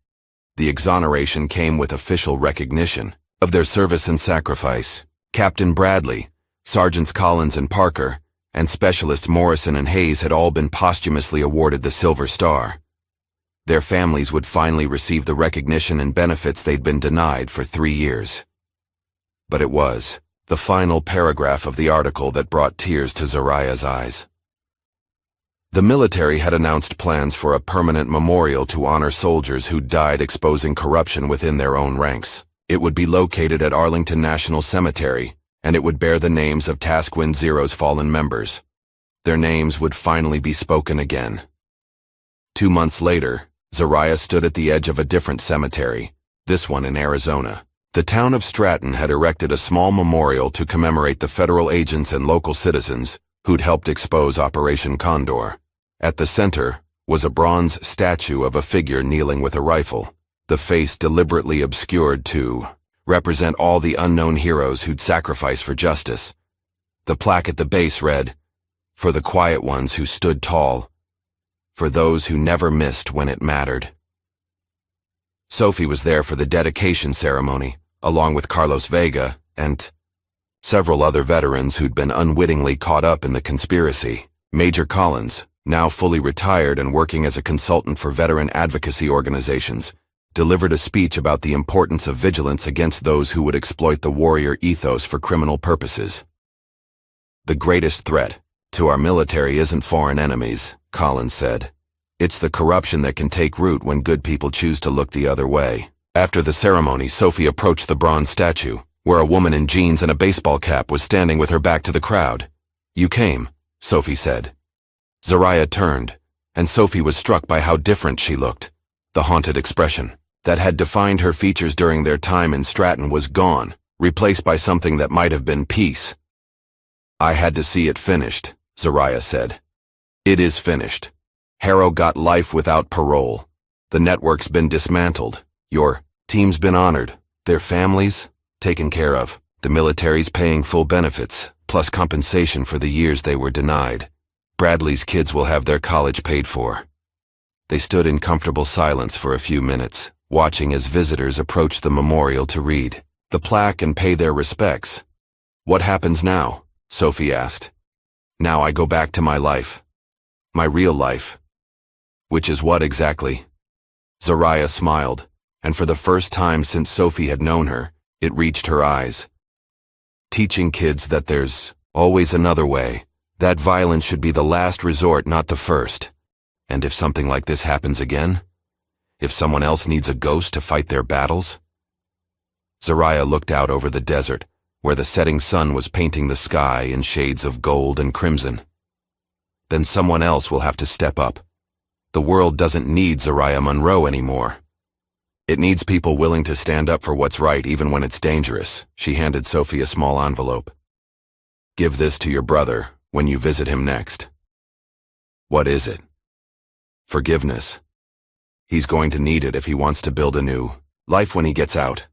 The exoneration came with official recognition of their service and sacrifice. Captain Bradley, Sergeants Collins and Parker, and Specialists Morrison and Hayes had all been posthumously awarded the Silver Star. Their families would finally receive the recognition and benefits they'd been denied for 3 years. But it was the final paragraph of the article that brought tears to Zariah's eyes. The military had announced plans for a permanent memorial to honor soldiers who died exposing corruption within their own ranks. It would be located at Arlington National Cemetery, and it would bear the names of Task Wind 0's fallen members. Their names would finally be spoken again. 2 months later, Zariah stood at the edge of a different cemetery, this one in Arizona. The town of Stratton had erected a small memorial to commemorate the federal agents and local citizens who'd helped expose Operation Condor. At the center was a bronze statue of a figure kneeling with a rifle, the face deliberately obscured to represent all the unknown heroes who'd sacrificed for justice. The plaque at the base read, "For the quiet ones who stood tall, for those who never missed when it mattered." Sophie was there for the dedication ceremony, along with Carlos Vega and several other veterans who'd been unwittingly caught up in the conspiracy. Major Collins, now fully retired and working as a consultant for veteran advocacy organizations, delivered a speech about the importance of vigilance against those who would exploit the warrior ethos for criminal purposes. "The greatest threat to our military isn't foreign enemies," Collins said. "It's the corruption that can take root when good people choose to look the other way." After the ceremony, Sophie approached the bronze statue, where a woman in jeans and a baseball cap was standing with her back to the crowd. "You came," Sophie said. Zariah turned, and Sophie was struck by how different she looked. The haunted expression that had defined her features during their time in Stratton was gone, replaced by something that might have been peace. "I had to see it finished," Zariah said. "It is finished. Harrow got life without parole. The network's been dismantled. Your team's been honored. Their families taken care of. The military's paying full benefits, plus compensation for the years they were denied. Bradley's kids will have their college paid for." They stood in comfortable silence for a few minutes, watching as visitors approached the memorial to read the plaque and pay their respects. "What happens now?" Sophie asked. "Now I go back to my life. My real life." "Which is what exactly?" Zariah smiled, and for the first time since Sophie had known her, it reached her eyes. "Teaching kids that there's always another way, that violence should be the last resort, not the first. And if something like this happens again? If someone else needs a ghost to fight their battles?" Zariah looked out over the desert, where the setting sun was painting the sky in shades of gold and crimson. "Then someone else will have to step up. The world doesn't need Zariah Monroe anymore. It needs people willing to stand up for what's right even when it's dangerous." She handed Sophie a small envelope. "Give this to your brother when you visit him next." "What is it?" "Forgiveness. He's going to need it if he wants to build a new life when he gets out."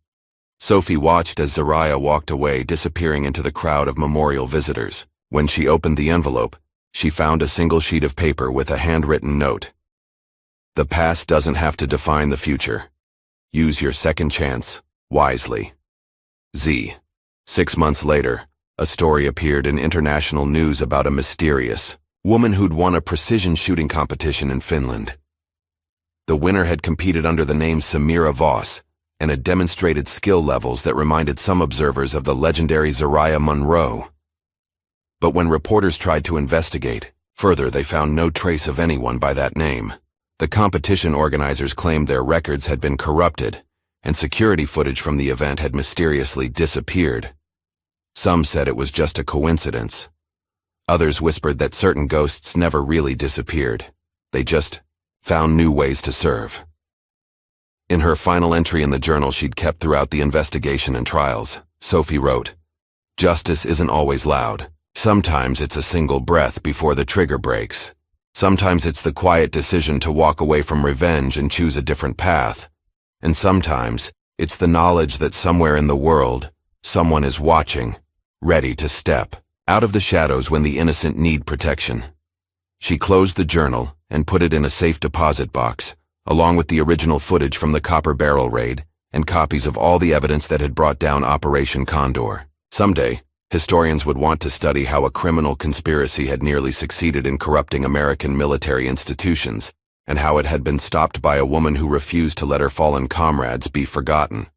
Sophie watched as Zariah walked away, disappearing into the crowd of memorial visitors. When she opened the envelope, she found a single sheet of paper with a handwritten note. "The past doesn't have to define the future. Use your second chance wisely. Z." 6 months later, a story appeared in international news about a mysterious woman who'd won a precision shooting competition in Finland. The winner had competed under the name Samira Voss and had demonstrated skill levels that reminded some observers of the legendary Zariah Monroe. But when reporters tried to investigate further, they found no trace of anyone by that name. The competition organizers claimed their records had been corrupted, and security footage from the event had mysteriously disappeared. Some said it was just a coincidence. Others whispered that certain ghosts never really disappeared. They just found new ways to serve. In her final entry in the journal she'd kept throughout the investigation and trials, Sophie wrote, "Justice isn't always loud. Sometimes it's a single breath before the trigger breaks. Sometimes it's the quiet decision to walk away from revenge and choose a different path. And sometimes it's the knowledge that somewhere in the world, someone is watching, ready to step out of the shadows when the innocent need protection." She closed the journal and put it in a safe deposit box, along with the original footage from the Copper Barrel raid and copies of all the evidence that had brought down Operation Condor. Someday, historians would want to study how a criminal conspiracy had nearly succeeded in corrupting American military institutions, and how it had been stopped by a woman who refused to let her fallen comrades be forgotten.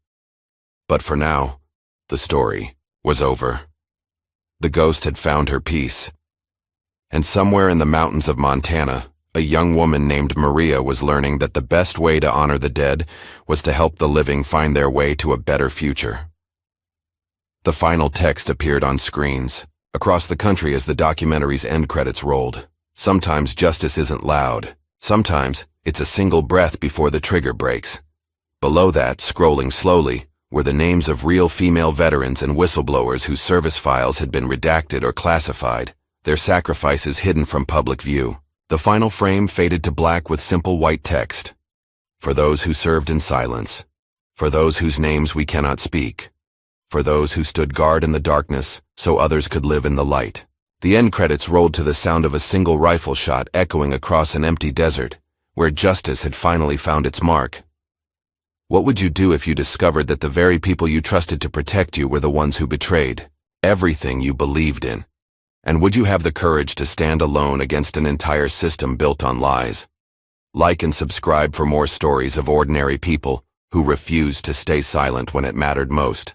But for now, the story was over. The ghost had found her peace. And somewhere in the mountains of Montana, a young woman named Maria was learning that the best way to honor the dead was to help the living find their way to a better future. The final text appeared on screens across the country as the documentary's end credits rolled. Sometimes justice isn't loud. Sometimes it's a single breath before the trigger breaks. Below that, scrolling slowly, were the names of real female veterans and whistleblowers whose service files had been redacted or classified, their sacrifices hidden from public view. The final frame faded to black with simple white text. "For those who served in silence. For those whose names we cannot speak. For those who stood guard in the darkness so others could live in the light." The end credits rolled to the sound of a single rifle shot echoing across an empty desert, where justice had finally found its mark. What would you do if you discovered that the very people you trusted to protect you were the ones who betrayed everything you believed in? And would you have the courage to stand alone against an entire system built on lies? Like and subscribe for more stories of ordinary people who refused to stay silent when it mattered most.